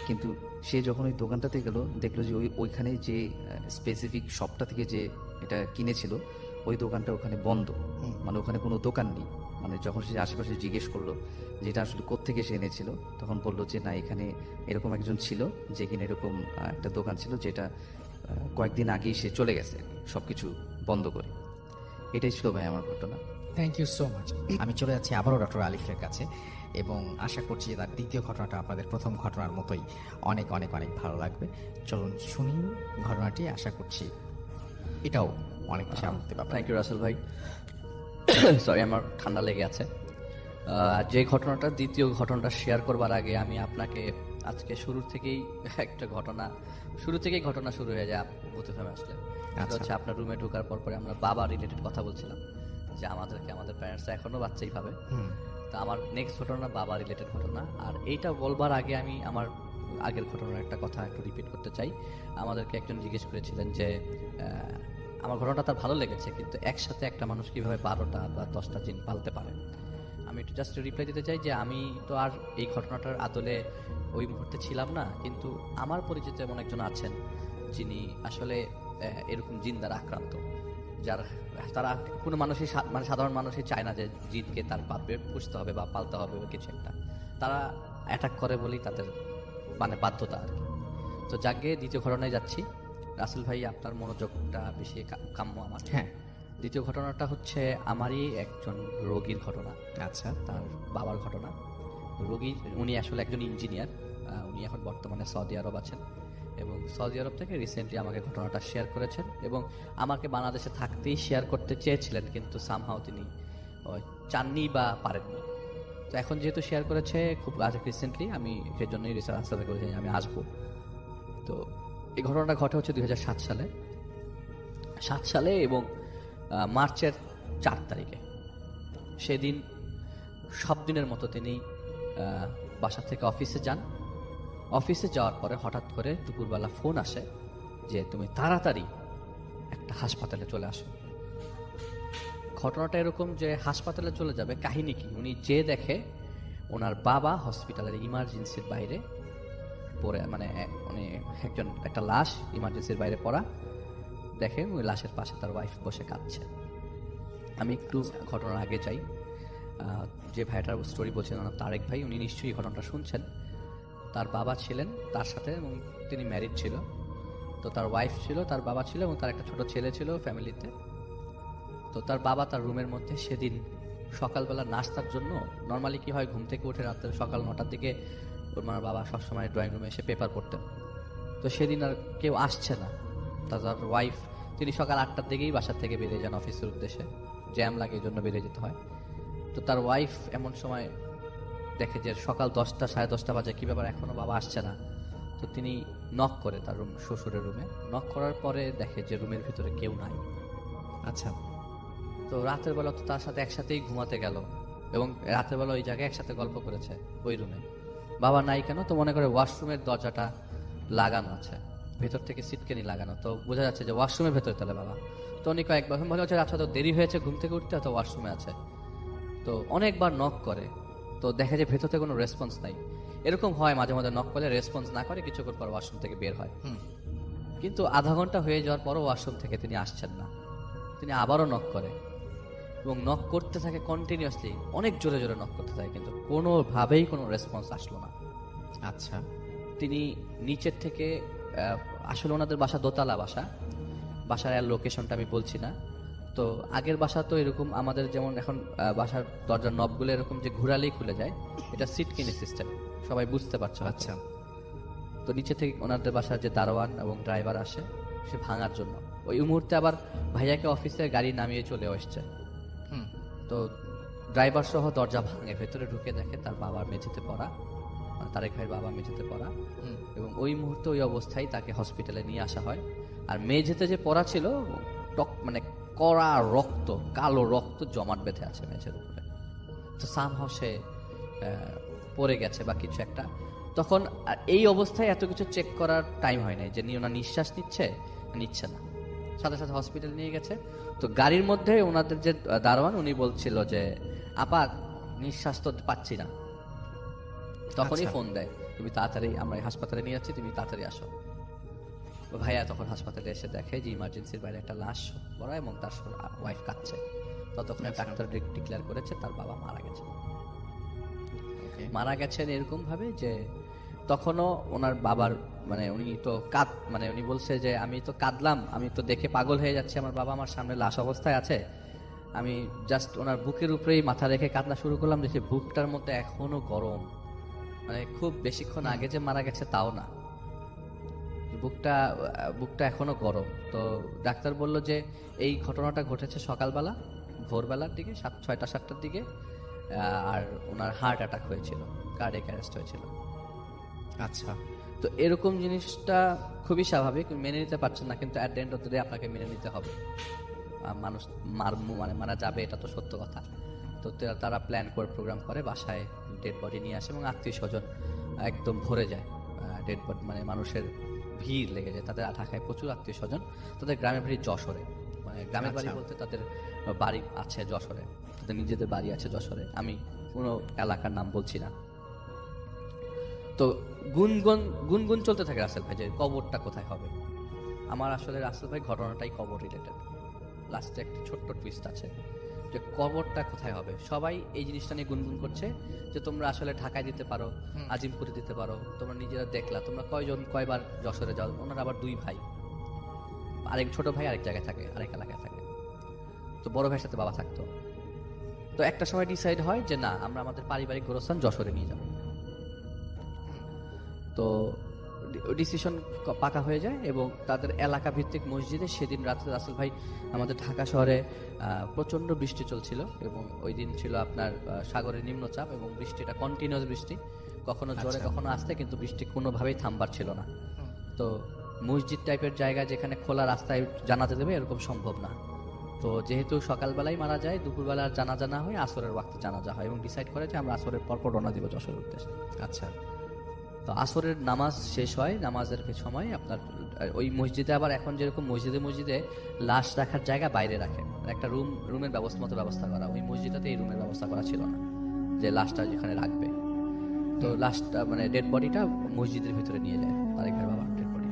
কিন্তু সে যখন ওই দোকানটাতে গেল, দেখলো যে ওইখানে যে স্পেসিফিক শপটা থেকে যে এটা কিনেছিল ওই দোকানটা ওখানে বন্ধ, মানে ওখানে কোনো দোকান নেই। মানে যখন সে আশেপাশে জিজ্ঞেস করলো যে এটা আসলে কোত্থেকে সে এনেছিল, তখন বললো যে না, এখানে এরকম একজন ছিল যে কিনা এরকম একটা দোকান ছিল যেটা কয়েকদিন আগেই সে চলে গেছে সবকিছু বন্ধ করে। এটাই ছিল ভাই আমার ঘটনা। Thank you so much. আমি চলে যাচ্ছি আবারও ডক্টর আলিফের কাছে এবং আশা করছি যে তার দ্বিতীয় ঘটনাটা আপনাদের প্রথম ঘটনার মতোই অনেক অনেক অনেক ভালো লাগবে। চলুন শুনি ঘটনাটি, আশা করছি এটাও অনেক বেশি আনন্দ পাবেন। থ্যাংক ইউ রাসেল ভাই। সরি, আমার ঠান্ডা লেগে আছে। যে ঘটনাটা, দ্বিতীয় ঘটনাটা শেয়ার করবার আগে আমি আপনাকে আজকে শুরু থেকেই ঘটনা শুরু হয়ে যায় ভূতে ফেমে আসলে। সেটা হচ্ছে আপনার রুমে ঢোকার পর পরে আমরা বাবা রিলেটেড কথা বলছিলাম যে আমাদের প্যারেন্টস এখনো বাচ্চাই ভাবে। তো আমার নেক্সট ঘটনা বাবা রিলেটেড ঘটনা। আর এইটা বলবার আগে আমি আমার আগের ঘটনার একটা কথা একটু রিপিট করতে চাই। আমাদেরকে একজন জিজ্ঞেস করেছিলেন যে আমার ঘটনাটা তার ভালো লেগেছে, কিন্তু একসাথে একটা মানুষ কিভাবে 12টা বা 10টা জিন পালতে পারে। আমি একটু জাস্ট রিপ্লাই দিতে চাই যে আমি তো আর এই ঘটনাটার আদলে ওই মুহূর্তে ছিলাম না, কিন্তু আমার পরিচিত এমন একজন আছেন যিনি আসলে এরকম জিন দ্বারা আক্রান্ত, তারা কোনো মানুষই মানে সাধারণ মানুষই চায় না যে জিনকে তার পাপে পুষতে হবে বা পালতে হবে বা কিছু একটা। তারা অ্যাটাক করে বলেই তাদের মানে বাধ্যতা আর কি। তো যাকে দ্বিতীয় ঘটনায় যাচ্ছি। রাসেল ভাই, আপনার মনোযোগটা বেশি কাম্য আমার। হ্যাঁ, দ্বিতীয় ঘটনাটা হচ্ছে আমারই একজন রোগীর ঘটনা। আচ্ছা, তার বাবার ঘটনা। উনি আসলে একজন ইঞ্জিনিয়ার। উনি এখন বর্তমানে সৌদি আরব আছেন এবং সৌদি আরব থেকে রিসেন্টলি আমাকে ঘটনাটা শেয়ার করেছেন এবং আমাকে বাংলাদেশে থাকতেই শেয়ার করতে চেয়েছিলেন, কিন্তু সামহাও তিনি চাননি বা পারেননি। তো এখন যেহেতু শেয়ার করেছে খুব রিসেন্টলি, আমি সেই জন্যই আশা করেছি আমি আসবো। তো এই ঘটনাটা ঘটে হচ্ছে 2007 সালে এবং মার্চের 4 তারিখে। সেদিন সব দিনের মতো তিনি বাসা থেকে অফিসে যান। অফিসে যাওয়ার পরে হঠাৎ করে দুপুরবেলা ফোন আসে যে তুমি তাড়াতাড়ি একটা হাসপাতালে চলে আসো। ঘটনাটা এরকম যে হাসপাতালে চলে যাবে, কাহিনী কি, উনি যে দেখে ওনার বাবা হসপিটালের ইমার্জেন্সির বাইরে পড়ে, মানে উনি একটা লাশ ইমার্জেন্সির বাইরে পড়া দেখে। ওই লাশের পাশে তার ওয়াইফ বসে কাঁদছে। আমি একটু ঘটনার আগে যাই। যে ভাইটার স্টোরি বলছেন তারেক ভাই, উনি নিশ্চয়ই ঘটনাটা শুনছেন। তার বাবা ছিলেন তার সাথে এবং তিনি ম্যারিড ছিল। তো তার ওয়াইফ ছিল, তার বাবা ছিল এবং তার একটা ছোট ছেলে ছিল ফ্যামিলিতে। তো তার বাবা তার রুমের মধ্যে সেদিন সকালবেলা নাস্তার জন্য, নর্মালি কি হয়, ঘুম থেকে উঠে রাত্রে সকাল 9টার দিকে ওর মার বাবা সবসময় ড্রয়িং রুমে এসে পেপার পড়তেন। তো সেদিন আর কেউ আসছে না। তার ওয়াইফ, তিনি সকাল 8টার দিকেই বাসার থেকে বেরিয়ে যান অফিসের উদ্দেশ্যে, জ্যাম লাগে এই জন্য বেরিয়ে যেতে হয়। তো তার ওয়াইফ এমন সময় দেখে যে সকাল 10টা 10:30 বাজে, কী ব্যাপার এখনো বাবা আসছে না। তো তিনি নক করে তার শ্বশুরের রুমে। নক করার পরে দেখে যে রুমের ভিতরে কেউ নাই। আচ্ছা। তো রাতের বেলা তো তার সাথে একসাথেই ঘুমাতে গেল এবং রাতের বেলা ওই জায়গায় একসাথে গল্প করেছে ওই রুমে। বাবা নাই কেন, তো মনে করে ওয়াশরুমের দরজাটা লাগানো আছে, ভেতর থেকে সিটকেনি লাগানো, তো বোঝা যাচ্ছে যে ওয়াশরুমের ভেতরে তাহলে বাবা। তো উনি কয়েকবার মনে হচ্ছে আচ্ছা তো দেরি হয়েছে ঘুম থেকে উঠতে, হয়তো ওয়াশরুমে আছে। তো অনেকবার নক করে, তো দেখে যে ভেতর থেকে কোনো রেসপন্স নাই। এরকম হয় মাঝে মাঝে, নক করলে রেসপন্স না করে কিছুক্ষণ পর ওয়াশরুম থেকে বের হয়। কিন্তু আধা ঘন্টা হয়ে যাওয়ার পরও ওয়াশরুম থেকে তিনি আসছেন না। তিনি আবারও নক করে এবং নক করতে থাকে কন্টিনিউয়াসলি, অনেক জোরে জোরে নক করতে থাকে, কিন্তু কোনোভাবেই কোনো রেসপন্স আসলো না। আচ্ছা। তিনি নিচের থেকে, আসলে ওনাদের বাসা দোতলা বাসার লোকেশনটা আমি বলছি না। তো আগের বাসা তো এরকম আমাদের যেমন এখন বাসার দরজার নবগুলো এরকম যে ঘুরালেই খুলে যায়, এটা সিটকিনি সিস্টেম, সবাই বুঝতে পারছে। আচ্ছা। তো নিচে থেকে ওনাদের বাসার যে দারোয়ান এবং ড্রাইভার আসে সে ভাঙার জন্য, ওই মুহূর্তে আবার ভাইয়াকে অফিসে গাড়ি নামিয়ে চলে আসছে। তো ড্রাইভার সহ দরজা ভাঙে, ভেতরে ঢুকে দেখে তার বাবার মেঝেতে পড়া, মানে তারেক ভাইয়ের বাবা মেঝেতে পড়া, এবং ওই মুহূর্তে ওই অবস্থায় তাকে হসপিটালে নিয়ে আসা হয়। আর মেঝেতে যে পড়া ছিল, মানে কড়া রক্ত, কালো রক্ত জমাট বেঁধে আছে মেঝের উপরে। তো সামহাও সে পড়ে গেছে বা কিছু একটা। তখন এই অবস্থায় এত কিছু চেক করার টাইম হয় নাই যে ওনার নিঃশ্বাস নিচ্ছে না, সাথে সাথে হসপিটাল নিয়ে গেছে। তো গাড়ির মধ্যে ওনাদের যে দারোয়ান উনি বলছিল যে আপা নিঃশ্বাস তো পাচ্ছি না। তখনই আচ্ছা। ফোন দেয়, তুমি তাড়াতাড়ি, আমরা এই হাসপাতালে নিয়ে যাচ্ছি, তুমি তাড়াতাড়ি আসো। তো ভাইয়া তখন হাসপাতালে এসে দেখে যে ইমার্জেন্সির বাইরে একটা লাশ পড়া এবং তার ওয়াইফ কাঁদছে। ততক্ষণে ডাক্তার ডিক্লেয়ার করেছে তার বাবা মারা গেছে। Okay. মারা গেছেন এরকম ভাবে যে তখনও ওনার বাবার মানে উনি তো মানে উনি বলছে যে আমি তো কাঁদলাম, আমি তো দেখে পাগল হয়ে যাচ্ছি, আমার বাবা আমার সামনে লাশ অবস্থায় আছে, আমি জাস্ট ওনার বুকের উপরেই মাথা রেখে কান্না শুরু করলাম, দেখি বুকটার মধ্যে এখনো গরম, মানে খুব বেশিক্ষণ আগে যে মারা গেছে তাও না, বুকটা এখনো গরম। তো ডাক্তার বলল যে এই ঘটনাটা ঘটেছে সকালবেলা, ভোরবেলার দিকে 6টা-7টার দিকে, আর ওনার হার্ট অ্যাটাক হয়েছিল, কার্ডিয়াক অ্যারেস্ট হয়েছিল। আচ্ছা। তো এরকম জিনিসটা খুবই স্বাভাবিক, মেনে নিতে পারছেন না, কিন্তু at the end of the day আপনাকে মেনে নিতে হবে। মানুষ মারা যাবে, এটা তো সত্য কথা। তো তারা প্ল্যান করে প্রোগ্রাম করে, বাসায় ডেড বডি নিয়ে আসে এবং আত্মীয় স্বজন একদম ভরে যায়, ডেড বডি মানে মানুষের ভিড় লেগে যায়। তাদের ঢাকায় প্রচুর আত্মীয় স্বজন, তাদের গ্রামের বাড়ি যশোরে, মানে গ্রামের বাড়ি আচ্ছা। বলতে তাদের বাড়ি আছে যশোরে, তাদের নিজেদের বাড়ি আছে যশোরে, আমি কোনো এলাকার নাম বলছি না। তো গুনগুন চলতে থাকে রাসেল ভাই যে কবরটা কোথায় হবে। আমার আসলে রাসেল ভাই ঘটনাটাই কবর রিলেটেড। লাস্টে একটা ছোট্ট টুইস্ট আছে যে কবরটা কোথায় হবে। সবাই এই জিনিসটা নিয়ে গুনগুন করছে যে তোমরা আসলে ঢাকায় দিতে পারো, আজিমপুরে দিতে পারো, তোমরা নিজেরা দেখলা, তোমরা কয়বার যশোরে যাও। ওনার আবার 2 ভাই, আরেক ছোট ভাই আরেক জায়গায় থাকে, আরেক এলাকায় থাকে। তো বড় ভাইয়ের সাথে বাবা থাকতো। তো একটা সময় ডিসাইড হয় যে না, আমরা আমাদের পারিবারিক গোরস্থান যশোরে নিয়ে যাবো। তো ডিসিশন পাকা হয়ে যায় এবং তাদের এলাকা ভিত্তিক মসজিদে সেদিন রাতে রাসেল ভাই, আমাদের ঢাকা শহরে প্রচণ্ড বৃষ্টি চলছিল এবং ওই দিন ছিল আপনার সাগরের নিম্নচাপ এবং বৃষ্টিটা কন্টিনিউয়াস বৃষ্টি, কখনো জোরে কখনো আসতে, কিন্তু বৃষ্টি কোনোভাবেই থামবার ছিল না। তো মসজিদ টাইপের জায়গা যেখানে খোলা রাস্তায় জানাজা দেবে এরকম সম্ভব না। তো যেহেতু সকালবেলায় মারা যায়, দুপুরবেলার জানাজা না হয় আসরের ওয়াক্তে জানাজা হয় এবং ডিসাইড করে যে আমরা আসরের পরপর রওনা দিব যশোরের উদ্দেশ্যে। আচ্ছা। তো আসরের নামাজ শেষ হয়, নামাজের সময় আপনার ওই মসজিদে আবার এখন যেরকম মসজিদে লাশ রাখার জায়গা বাইরে রাখে, একটা রুমের ব্যবস্থা করা, ওই মসজিদটাতে এই রুমের ব্যবস্থা করা ছিল না যে লাশটা যেখানে রাখবে। তো লাশটা মানে ডেড বডিটা মসজিদের ভিতরে নিয়ে যায়, তারেক ভাইয়ের বাবার ডেড বডি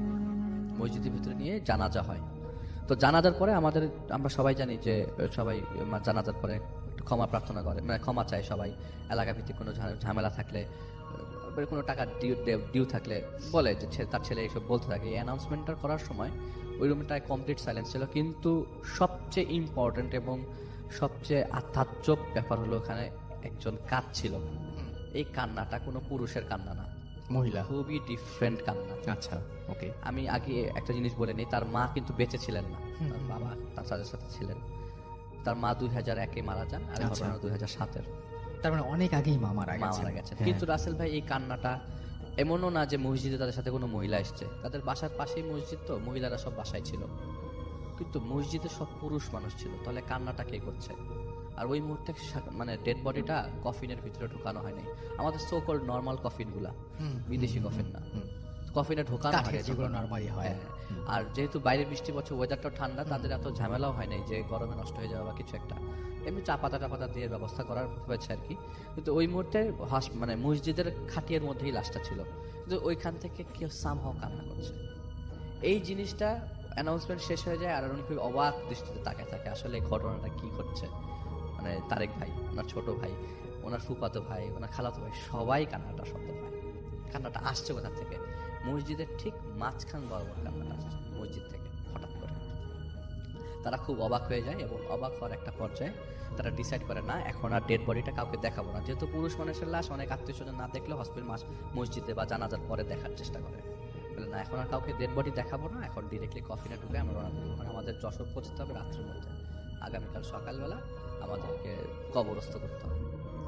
মসজিদের ভিতরে নিয়ে জানাজা হয়। তো জানাজার পরে আমরা সবাই জানি যে সবাই জানাজার পরে একটু ক্ষমা প্রার্থনা করে, মানে ক্ষমা চায় সবাই, এলাকা ভিত্তিক কোনো ঝামেলা থাকলে, কোনো টাকা ডিউ থাকলে বলে যে তার ছেলে এইসব বলতে থাকে। এই অ্যানাউন্সমেন্টটা করার সময় ওই রুমটায় কমপ্লিট সাইলেন্স ছিল, কিন্তু সবচেয়ে ইম্পর্টেন্ট এবং সবচেয়ে আধ্যাত্মিক ব্যাপার হলো ওখানে একজন কাঁদছিল। এই কান্নাটা কোনো পুরুষের কান্না না, মহিলা। খুবই ডিফারেন্ট কান্না। আচ্ছা, ওকে। আমি আগে একটা জিনিস বলে নিই, তার মা কিন্তু বেঁচে ছিলেন না, তার বাবা তার সাথে ছিলেন। তার মা 2001-এ মারা যান, আর আচ্ছা। 2007-এর। তার মানে অনেক আগেই মা মারা গেছে। হ্যাঁ। কিন্তু রাসেল ভাই এই কান্নাটা এমনও না যে মসজিদে তাদের সাথে কোনো মহিলা এসছে, তাদের বাসার পাশেই মসজিদ, তো মহিলারা সব বাসায় ছিল, কিন্তু মসজিদে সব পুরুষ মানুষ ছিল। তাহলে কান্নাটা কে করছে? আর ওই মুহূর্তে মানে ডেড বডিটা কফিনের ভিতরে ঢোকানো হয়নি, আমাদের সো কল্ড নর্মাল কফিনগুলা, বিদেশি কফিন না, কফিনে ঢোকানো হয় যেগুলো নরমালি হয়। আর যেহেতু বাইরে বৃষ্টি পড়ছে, ওয়েদারটাও ঠান্ডা, তাদের এত ঝামেলাও হয় নাই যে গরমে নষ্ট হয়ে যাবে বা কিছু একটা, এমনি চা পাতা দিয়ে ব্যবস্থা করার হয়েছে আর কি। কিন্তু ওই মুহূর্তে মানে মসজিদের খাটিয়ার মধ্যেই লাশটা ছিল, কিন্তু ওইখান থেকে কেউ সামহাও কান্না করছে। এই জিনিসটা অ্যানাউন্সমেন্ট শেষ হয়ে যায় আর উনি খুব অবাক দৃষ্টিতে তাকায় থাকে, আসলে এই ঘটনাটা কি ঘটছে। মানে তারেক ভাই, ওনার ছোট ভাই, ওনার ফুফাতো ভাই, ওনার খালাতো ভাই, সবাই কান্নাটা শব্দ পায়। কান্নাটা আসছে কোথা থেকে? মসজিদের ঠিক মাঝখান বরাবর কান্নাটা আসছে মসজিদ থেকে হঠাৎ করে। তারা খুব অবাক হয়ে যায় এবং অবাক হওয়ার একটা পর্যায়ে তারা ডিসাইড করে না, এখন আর ডেড বডিটা কাউকে দেখাবো না। যেহেতু পুরুষ মানুষের লাশ অনেক আত্মীয় স্বজন না দেখলে মসজিদে বা জানাজার পরে দেখার চেষ্টা করে, বলে না এখন আর কাউকে ডেড বডি দেখাবো না, এখন ডিরেক্টলি কফিনে ঢুকে আমরা রওনা দেবো, কারণ আমাদের যশোর পৌঁছতে হবে রাত্রের মধ্যে, আগামীকাল সকালবেলা আমাদেরকে কবরস্থ করতে হবে।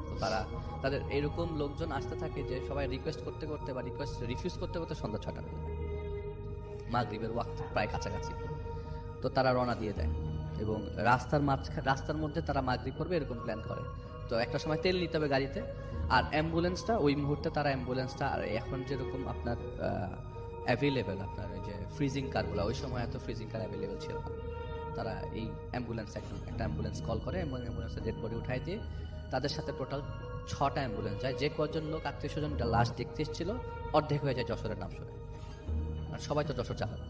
তো তাদের এরকম লোকজন আসতে থাকে যে সবাই রিকোয়েস্ট করতে করতে বা রিফিউজ করতে করতে সন্ধ্যা 6টা হয়ে যায়, মাগরিবের ওয়াক্ত প্রায় কাছাকাছি। তো তারা রওনা দিয়ে দেয় এবং রাস্তার মধ্যে তারা মাগরিব করবে এরকম প্ল্যান করে। তো একটা সময় তেল নিতে হবে গাড়িতে, আর অ্যাম্বুলেন্সটা ওই মুহূর্তে তারা অ্যাম্বুলেন্সটা, আর এখন যেরকম আপনার অ্যাভেলেবেল আপনার ওই যে ফ্রিজিং কারগুলো, ওই সময় এত ফ্রিজিং কার অ্যাভেলেবেল ছিল না। তারা এই অ্যাম্বুলেন্স একটা অ্যাম্বুলেন্স কল করে এবং অ্যাম্বুলেন্সে ডেড বডি উঠাই দিয়ে তাদের সাথে টোটাল 6টা অ্যাম্বুলেন্স যায়, যে কজন লোক আত্মীয় স্বজন লাশ দেখতে এসেছিল অর্ধেক হয়ে যায় যশোরের নাম শুনে। আর সবাই তো যশোর যাবে না।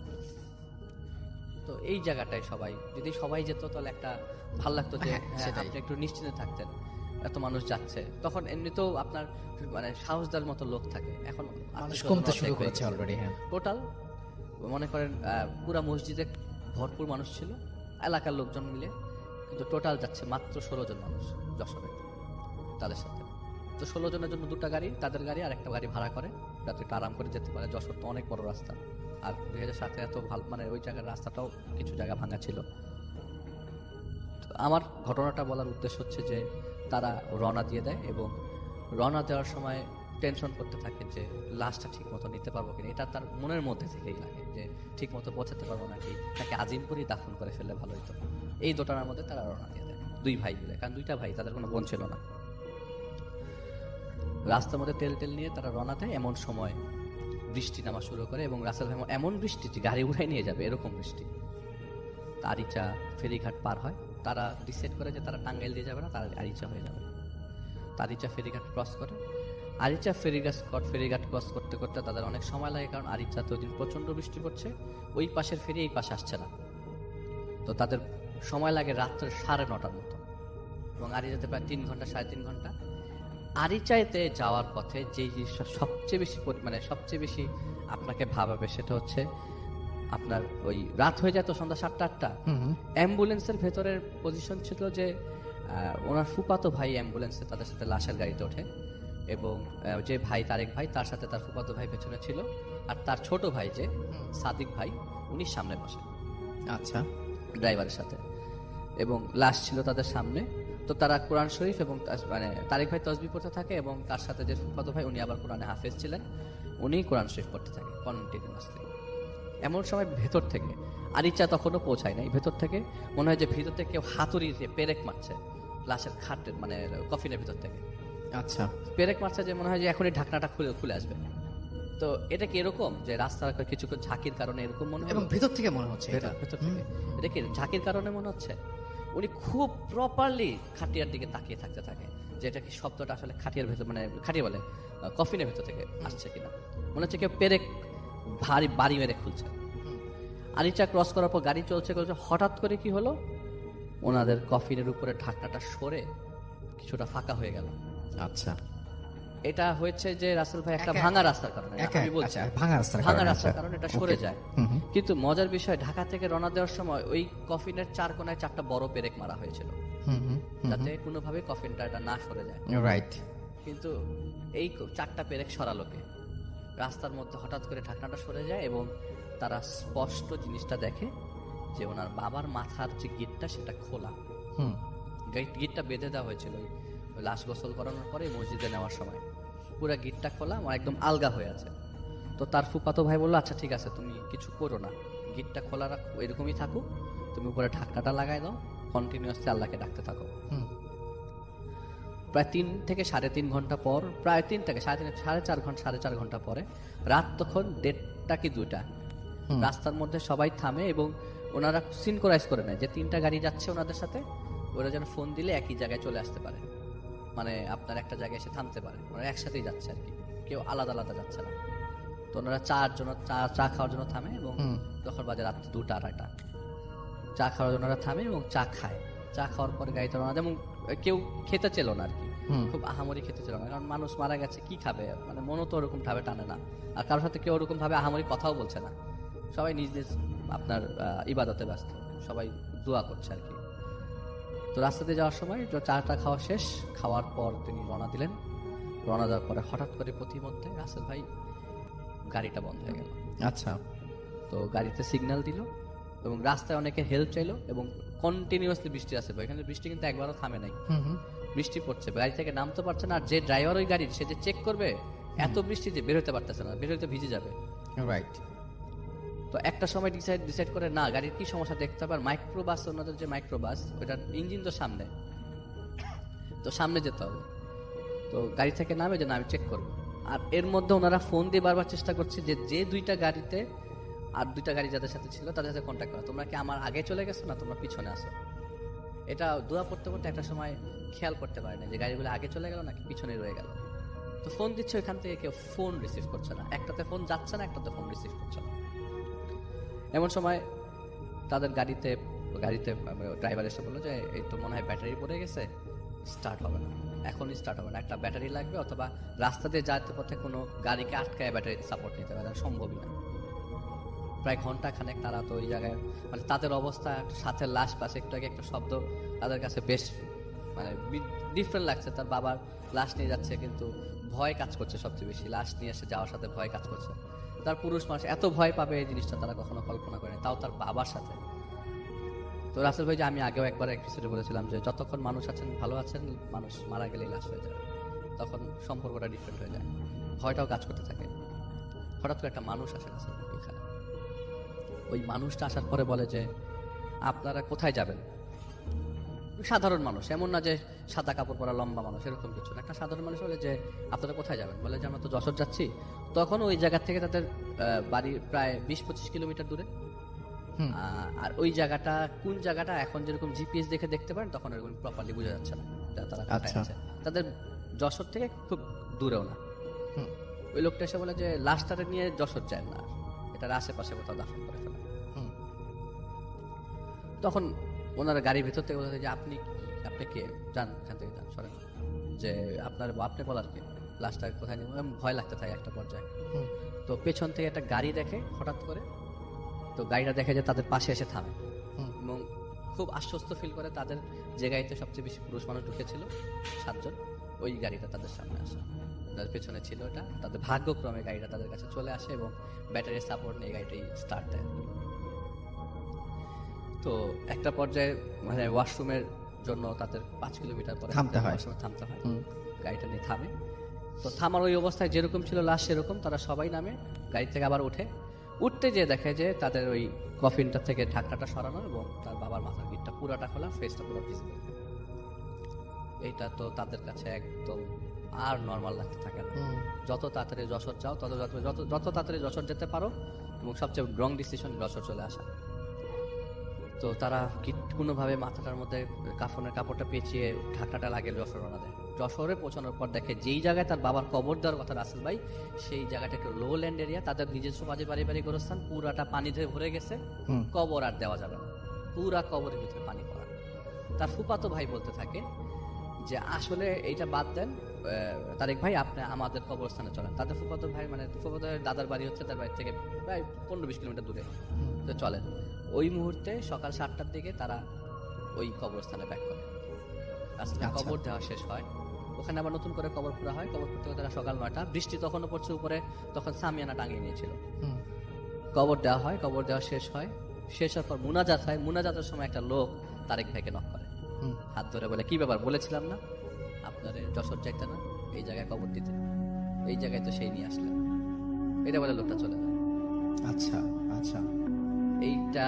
তো এই জায়গাটায় যদি সবাই যেত তাহলে একটা ভালো লাগতো যে হ্যাঁ, সেটাই। আপনি একটু নিশ্চিন্তে থাকতেন, এত মানুষ যাচ্ছে। তখন এমনিতেও আপনার মানে সাহস দেওয়ার মতো লোক থাকে। এখন মানুষ কমতে শুরু করেছে অলরেডি। হ্যাঁ, টোটাল মনে করেন পুরা মসজিদে ভরপুর মানুষ ছিল, এলাকার লোকজন মিলে, কিন্তু টোটাল যাচ্ছে মাত্র 16 জন মানুষ যশোরে তাদের সাথে। তো 16 জনের জন্য 2টা গাড়ি, তাদের গাড়ি আর একটা গাড়ি ভাড়া করে যাতে একটু আরাম করে যেতে পারে। যশোর তো অনেক বড় রাস্তা, আর 2007 এত ভালো মানে ওই জায়গার রাস্তাটাও কিছু জায়গা ভাঙা ছিল। তো আমার ঘটনাটা বলার উদ্দেশ্য হচ্ছে যে তারা রওনা দিয়ে দেয় এবং রওনা দেওয়ার সময় টেনশন করতে থাকে যে লাশটা ঠিক মতো নিতে পারবো কিনা। এটা তার মনের মধ্যে থেকেই লাগে যে ঠিক মতো পৌঁছাতে পারবো নাকি, তাকে আজিমপুরেই দাফন করে ফেললে ভালো হতো। এই দোটানার মধ্যে তারা রওনা দিয়ে দেয় 2 ভাই মিলে, কারণ 2টা ভাই, তাদের কোনো বোন ছিল না। রাস্তার মধ্যে তেল নিয়ে তারা রওনা দেয়। এমন সময় বৃষ্টি নামা শুরু করে এবং রাসেল ভাই এমন বৃষ্টি যে গাড়ি উড়াই নিয়ে যাবে এরকম বৃষ্টি। আরিচা ফেরিঘাট পার হয়, তারা ডিসাইড করে যে তারা টাঙ্গাইল দিয়ে যাবে না, তারা আরিচা হয়ে যাবে। আরিচা ফেরিঘাট ক্রস করে। আরিচা ফেরিঘাট ক্রস করতে করতে তাদের অনেক সময় লাগে, কারণ আরিচাতে ওই দিন প্রচন্ড বৃষ্টি পড়ছে, ওই পাশের ফেরি এই পাশে আসছে না। তো তাদের সময় লাগে রাত্রে 9:30 মতো, এবং আরিচাতে প্রায় 3 ঘন্টা 3.5 ঘন্টা। আরিচাইতে যাওয়ার পথে যে জিনিসটা সবচেয়ে বেশি আপনাকে ভাবাবে সেটা হচ্ছে আপনার ওই রাত হয়ে যায় তো, সন্ধ্যা 7টা-8টা। অ্যাম্বুলেন্সের ভেতরের পজিশন ছিল যে ওনার ফুফাতো ভাই অ্যাম্বুলেন্সে তাদের সাথে লাশের গাড়িতে ওঠে, এবং যে ভাই তারেক ভাই তার সাথে তার ফুফাতো ভাই পেছনে ছিল, আর তার ছোট ভাই যে সাদিক ভাই উনি সামনে বসে আচ্ছা, ড্রাইভারের সাথে, এবং লাশ ছিল তাদের সামনে। তো তারা কোরআন শরীফ এবং মানে তারেক ভাই তসবিহ পড়তে থাকে, এবং তার সাথে যে ফুফাতো ভাই উনি আবার কোরআনে হাফেজ ছিলেন, উনি কোরআন শরীফ পড়তে থাকে কন্টিনিউয়াসলি। এমন সময় ভেতর থেকে আরিচা তখনও পৌঁছায় নাই, ভেতর থেকে মনে হয় যে ভিতর থেকে কেউ হাতুড়ি দিয়ে পেরেক মারছে লাশের খাটের মানে কফিনের ভিতর থেকে। আচ্ছা, পেরেক মারছে যে মনে হয় যে এখনই ঢাকনাটা খুলে আসবে। তো এটা কি এরকম যে রাস্তার কিছু ঝাঁকির কারণে এরকম মনে হয়, এবং ভিতর থেকে মনে হচ্ছে এটা। ভেতর থেকে এটা কি ঝাঁকির কারণে মনে হচ্ছে? উনি খুব প্রপারলি খাটিয়ার দিকে তাকিয়ে থাকতে থাকে যে এটা কি শব্দটা আসলে খাটিয়ার ভেতর মানে খাটিয়া বলে কফিনের ভেতর থেকে আসছে কিনা। মনে হচ্ছে কেউ পেরেক ভারী বাড়ি মেরে খুলছে। আরিচা ক্রস করার পর গাড়ি চলছে, হঠাৎ করে কি হলো, ওনাদের কফিনের উপরে ঢাকনাটা সরে কিছুটা ফাঁকা হয়ে গেল। আচ্ছা, এটা হয়েছে যে রাসেল ভাই একটা ভাঙা রাস্তার কারণে, আমি বলছি ভাঙা রাস্তার ভাঙা কারণে। রাস্তার আচ্ছা, কারণে এটা সরে যায়। কিন্তু মজার বিষয়, ঢাকা থেকে রওনা দেওয়ার সময় ওই কফিনের 4 কোণায় 4টা বড় পেরেক মারা হয়েছিল, যাতে কোনোভাবে কফিনটা এটা না সরে যায়। রাইট। কিন্তু এই 4টা পেরেক সরালোকে রাস্তার মধ্যে হঠাৎ করে ঢাকনাটা সরে যায়, এবং তারা স্পষ্ট জিনিসটা দেখে যে ওনার বাবার মাথার যে গিটটা সেটা খোলা। গিটটা বেঁধে দেওয়া হয়েছিল ওই লাশ গোসল করানোর পরে মসজিদে নেওয়ার সময়, পুরো গিটটা খোলা, একদম আলগা হয়ে আছে। তো তার ফুফাতো ভাই বললো, আচ্ছা ঠিক আছে, তুমি কিছু করো না, গিটটা খোলা রাখো, এরকমই থাকুক, তুমি উপরে ঢাকনাটা লাগাই দাও, কন্টিনিউয়াসলি আল্লাহকে ডাকতে থাকো। প্রায় 3 থেকে 3.5 ঘন্টা পর, প্রায় 3 থেকে 4.5 ঘন্টা পরে, রাত তখন 1:30 কি 2টা, রাস্তার মধ্যে সবাই থামে এবং ওনারা সিনক্রোনাইজ করে নেয় যে 3টা গাড়ি যাচ্ছে ওনাদের সাথে, ওরা যেন ফোন দিলে একই জায়গায় চলে আসতে পারে, মানে আপনার একটা জায়গায় এসে থামতে পারে, ওরা একসাথেই যাচ্ছে আর কি, কেউ আলাদা আলাদা যাচ্ছে না। তো ওনারা চা খাওয়ার জন্য থামে, এবং তখন বাজে রাত 2টা-2:30, চা খাওয়ার জন্য ওরা থামে এবং চা খায়। চা খাওয়ার পরে গাড়িতে রওনা দেয়, এবং কেউ খেতে চেল না আর কি, খুব আহামরি খেতে ছিল না, কারণ মানুষ মারা গেছে, কি খাবে, মানে মনও তো ওরকম ভাবে টানে না, আর কারোর সাথে কেউ ওরকম ভাবে আহামরি কথাও বলছে না, সবাই নিজ নিজ আপনার ইবাদতে ব্যস্ত, সবাই দোয়া করছে আর কি। তো রাস্তাতে যাওয়ার সময় চাটা খাওয়া শেষ, খাওয়ার পর তিনি রওনা দিলেন। রওনা দেওয়ার পরে হঠাৎ করে প্রতিমধ্যে রাসেল ভাই গাড়িটা বন্ধ হয়ে গেল। আচ্ছা, তো গাড়িতে সিগন্যাল দিল, এবং রাস্তায় অনেকে হেল্প চাইলো, এবং কন্টিনিউয়াসলি বৃষ্টি আসছে, এখানে বৃষ্টি কিন্তু একবারও থামে নাই, বৃষ্টি পড়ছে, গাড়ি থেকে নামতে পারছে না, আর যে ড্রাইভার ওই গাড়ির সে যে চেক করবে, এত বৃষ্টি যে বের হতে পারতেছে না, বের হতে ভিজে যাবে। রাইট। তো একটা সময় ডিসাইড করে না, গাড়ির কি সমস্যা দেখতে হবে, আর মাইক্রোবাস, ওনাদের যে মাইক্রোবাস ওটার ইঞ্জিন তো সামনে, তো সামনে যেতে হবে। তো গাড়ি থেকে নামে যে না আমি চেক করবো, আর এর মধ্যে ওনারা ফোন দিয়ে বারবার চেষ্টা করছে যে 2টা গাড়িতে, আর 2টা গাড়ি যাদের সাথে ছিল তাদের সাথে কন্ট্যাক্ট করা, তোমরা কি আমার আগে চলে গেছো না তোমরা পিছনে আসো। এটা দোয়া পড়তে পড়তে একটা সময় খেয়াল করতে পারে না যে গাড়িগুলো আগে চলে গেল নাকি পিছনে রয়ে গেল। তো ফোন দিচ্ছে, ওইখান থেকে কেউ ফোন রিসিভ করছে না, একটাতে ফোন যাচ্ছে না, একটাতে ফোন রিসিভ করছে না। এমন সময় তাদের গাড়িতে ড্রাইভার এসে বললো যে এই তো মনে হয় ব্যাটারি পড়ে গেছে, স্টার্ট হবে না, এখনই স্টার্ট হবে না, একটা ব্যাটারি লাগবে, অথবা রাস্তা দিয়ে যাতে পথে কোনো গাড়িকে আটকায় ব্যাটারি সাপোর্ট নিতে পারে, সম্ভবই না। প্রায় ঘন্টা খানেক তারা তো ওই জায়গায়, মানে তাদের অবস্থা, সাথে লাশ পাশে একটু আগে একটা শব্দ তাদের কাছে বেশ মানে ডিফারেন্ট লাগছে। তার বাবার লাশ নিয়ে যাচ্ছে, কিন্তু ভয় কাজ করছে সবচেয়ে বেশি, লাশ নিয়ে এসে যাওয়ার সাথে ভয় কাজ করছে। তার পুরুষ মানুষ এত ভয় পাবে এই জিনিসটা তারা কখনো কল্পনা করেনি, তাও তার বাবার সাথে। তো রাসেল ভাই, যে আমি আগেও একবার এপিসোডে বলেছিলাম যে যতক্ষণ মানুষ আছেন ভালো আছেন, মানুষ মারা গেলেই লাশ হয়ে যায়, তখন সম্পর্কটা ডিফারেন্ট হয়ে যায়, ভয়টাও কাজ করতে থাকে। হঠাৎ করে একটা মানুষ আসে রাসেল ভাই এখানে। ওই মানুষটা আসার পরে বলে যে আপনারা কোথায় যাবেন? সাধারণ মানুষ, এমন না যে সাদা কাপড় পরা লম্বা মানুষ, এরকম কিছু না, একটা সাধারণ মানুষ বলে যে আপনারা কোথায় যাবেন? বলে যে আমরা তো যশোর যাচ্ছি। তখন ওই জায়গা থেকে তাদের বাড়ি প্রায় 20-25 কিলোমিটার দূরে। আর ওই জায়গাটা কোন জায়গাটা এখন যেরকম জিপিএস দেখে দেখতে পারেন, তখন এরকম প্রপারলি বোঝা যাচ্ছে না তারা কোথায় আছে। তাদের যশোর থেকে খুব দূরেও না। ওই লোকটা এসে বলে যে লাশটারে নিয়ে যশোর যায় না, এটার আশেপাশে কোথাও দাফন করে ফেলে। তখন ওনারা গাড়ির ভেতর থেকে বলে যে আপনি কে, যান এখান থেকে, যান সরেন, যে আপনি বলার কে, লাশটা কোথায় নিয়ে? ভয় লাগতে থাকে একটা পর্যায়ে। তো পেছন থেকে একটা গাড়ি দেখে হঠাৎ করে, তো গাড়িটা দেখে যে তাদের পাশে এসে থামে এবং খুব আশ্বস্ত ফিল করে। তাদের যে গাড়িতে সবচেয়ে বেশি পুরুষ মানুষ ঢুকেছিল 7 জন, ওই গাড়িটা তাদের সামনে আসে, তাদের পেছনে ছিল এটা। তাদের ভাগ্যক্রমে গাড়িটা তাদের কাছে চলে আসে এবং ব্যাটারি সাপোর্ট নিয়ে গাড়িটি স্টার্ট দেয়। তো একটা পর্যায়ে মানে ওয়াশরুমের জন্য তাদের 5 কিলোমিটার পরে থামতে হয়। গাড়িটা নিয়ে থামে। তো থামার ওই অবস্থায় যেরকম ছিল লাশ সেরকম, তারা সবাই নামে, গাড়ি থেকে আবার উঠতে যেয়ে দেখে যে তাদের ওই কফিনটা থেকে ঢাকনাটা সরানো এবং তার বাবার মাথার গিটটা পুরাটা খোলা, ফেসটা পুরো ভিজিবল। এইটা তো তাদের কাছে একদম আর নর্মাল লাগতে থাকে না। যত তাড়াতাড়ি যশোর যাও, যত তাড়াতাড়ি যশোর যেতে পারো, এবং সবচেয়ে রং ডিসিশন যশোর চলে আসা। তো তারা কোনোভাবে মাথাটার মধ্যে কাফনের কাপড়টা পেঁচিয়ে ঢাকনাটা লাগিয়ে যশোর রওনা দেয়। যশোরে পৌঁছানোর পর দেখে যেই জায়গায় তার বাবার কবর দেওয়ার কথা রাসেল ভাই, সেই জায়গাটা একটু লো ল্যান্ড এরিয়া, তাদের নিজস্ব বাড়ি গোরস্থান, পুরাটা পানি ধরে ভরে গেছে, কবর আর দেওয়া যাবে না, পুরা কবরের ভিতরে পানি পড়া। তার ফুফাতো ভাই বলতে থাকে যে আসলে এইটা বাদ দেন তারেক ভাই, আপনি আমাদের কবরস্থানে চলেন। তাদের ফুফাতো ভাই মানে ফুফাতো দাদার বাড়ি হচ্ছে তার বাড়ি থেকে প্রায় 15-20 কিলোমিটার দূরে। তো চলেন। ওই মুহূর্তে সকাল 7টার দিকে তারা ওই কবরস্থানে ব্যাক করে। কবর দেওয়া শেষ হয়, ওখানে আবার নতুন করে কবর খোঁড়া হয়। কবর করতে তারা সকাল 9টা, বৃষ্টি তখনও পড়ছে উপরে, তখন সামিয়ানা টাঙিয়ে নিয়েছিল। কবর দেওয়া হয়, কবর দেওয়া শেষ হয়। শেষ হওয়ার পর মুনাজাত হয়। মুনাজাতের সময় একটা লোক তারেক ভাইকে নক করে, হাত ধরে বলে কি ব্যাপার, বলেছিলাম না আপনারে যশোর চাইতে না, এই জায়গায় কবর দিতে, এই জায়গায় তো সেই নিয়ে আসলেন। এটা বলে লোকটা চলে যায়। আচ্ছা আচ্ছা, এইটা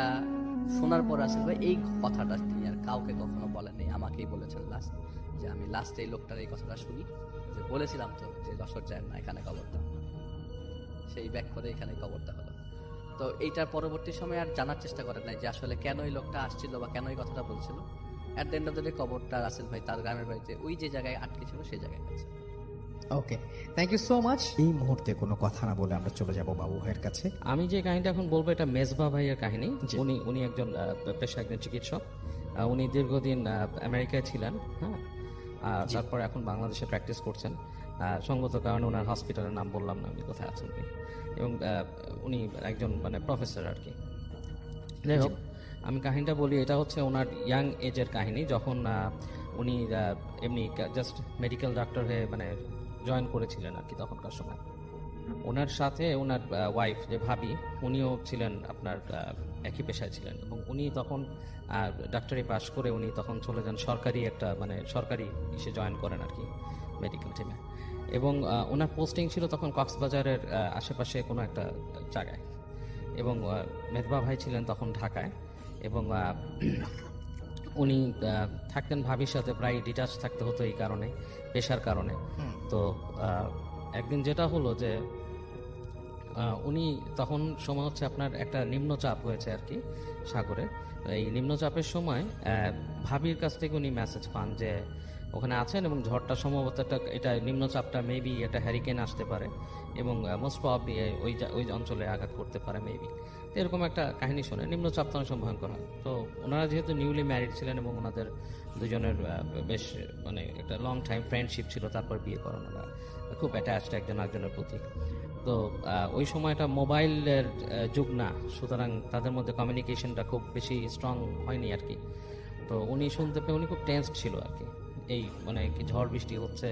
শোনার পর আসলে ভাই এই কথাটা তিনি আর কাউকে কখনো বলেননি, আমাকেই বলেছেন লাস্ট, যে আমি লাস্টে এই লোকটার এই কথাটা শুনি, যে বলেছিলাম তো যে যশোর যায় না, এখানে কবরটা, সেই ব্যাক করে এখানে কবরটা হলো। তো এইটার পরবর্তী সময় আর জানার চেষ্টা করেন নাই যে আসলে কেন এই লোকটা আসছিল বা কেন এই কথাটা বলছিল। At the end of the day কবরটা রাসেল ভাই তার গ্রামের বাড়িতে ওই যে জায়গায় আটকে ছিল সেই জায়গায় গেছে। ওকে, থ্যাংক ইউ সো মাচ। এই মুহূর্তে কোনো কথা না বলে আমরা চলে যাব বাবু ভাইয়ের কাছে। আমি যে কাহিনীটা এখন বলবো এটা মেজবা ভাইয়ের কাহিনী। উনি একজন পেশা একজন চিকিৎসক। উনি দীর্ঘদিন আমেরিকায় ছিলেন, হ্যাঁ, তারপর এখন বাংলাদেশে প্র্যাকটিস করছেন। সঙ্গত কারণে ওনার হসপিটালের নাম বললাম না, উনি কোথায় আছেন উনি, এবং উনি একজন মানে প্রফেসর আর কি। যাই হোক, আমি কাহিনীটা বলি, এটা হচ্ছে ওনার ইয়াং এজের কাহিনী, যখন উনি এমনি জাস্ট মেডিকেল ডাক্তার হয়ে মানে জয়েন করেছিলেন আর কি তখনকার সময়। ওনার সাথে ওনার ওয়াইফ যে ভাবি, উনিও ছিলেন আপনার একই পেশায় ছিলেন, এবং উনি তখন ডাক্তারি পাশ করে উনি তখন চলে যান সরকারি একটা মানে সরকারি ইসে জয়েন করেন আর কি, মেডিকেল টিমে। এবং ওনার পোস্টিং ছিল তখন কক্সবাজারের আশেপাশে কোনো একটা জায়গায়, এবং মেজবা ভাই ছিলেন তখন ঢাকায়, এবং উনি থাকতেন ভাবির সাথে, প্রায় ডিটাচ থাকতে হতো এই কারণে, পেশার কারণে। তো একদিন যেটা হলো যে উনি তখন সময় হচ্ছে আপনার একটা নিম্নচাপ হয়েছে আর কি সাগরে। এই নিম্নচাপের সময় ভাবির কাছ থেকে উনি মেসেজ পান যে ওখানে আছেন এবং ঝড়টা সম্ভবত এটা নিম্নচাপটা মেবি এটা হ্যারিকেন আসতে পারে এবং মোস্ট প্রবাবলি ওই অঞ্চলে আঘাত করতে পারে মেবি। তো এরকম একটা কাহিনী শুনে নিম্নচাপ তো অনেক সময় ভয়ঙ্কর হয়। তো ওনারা যেহেতু নিউলি ম্যারিড ছিলেন এবং ওনাদের দুজনের বেশ মানে একটা লং টাইম ফ্রেন্ডশিপ ছিল, তারপর বিয়ে করেন ওরা, খুব অ্যাটাচড একজন একজনের প্রতি। তো ওই সময়টা মোবাইলের যুগ না, সুতরাং তাদের মধ্যে কমিউনিকেশনটা খুব বেশি স্ট্রং হয়নি আর কি। তো উনি শুনতে পেয়ে উনি খুব টেন্সড ছিল আর কি, এই মানে কি ঝড় বৃষ্টি হচ্ছে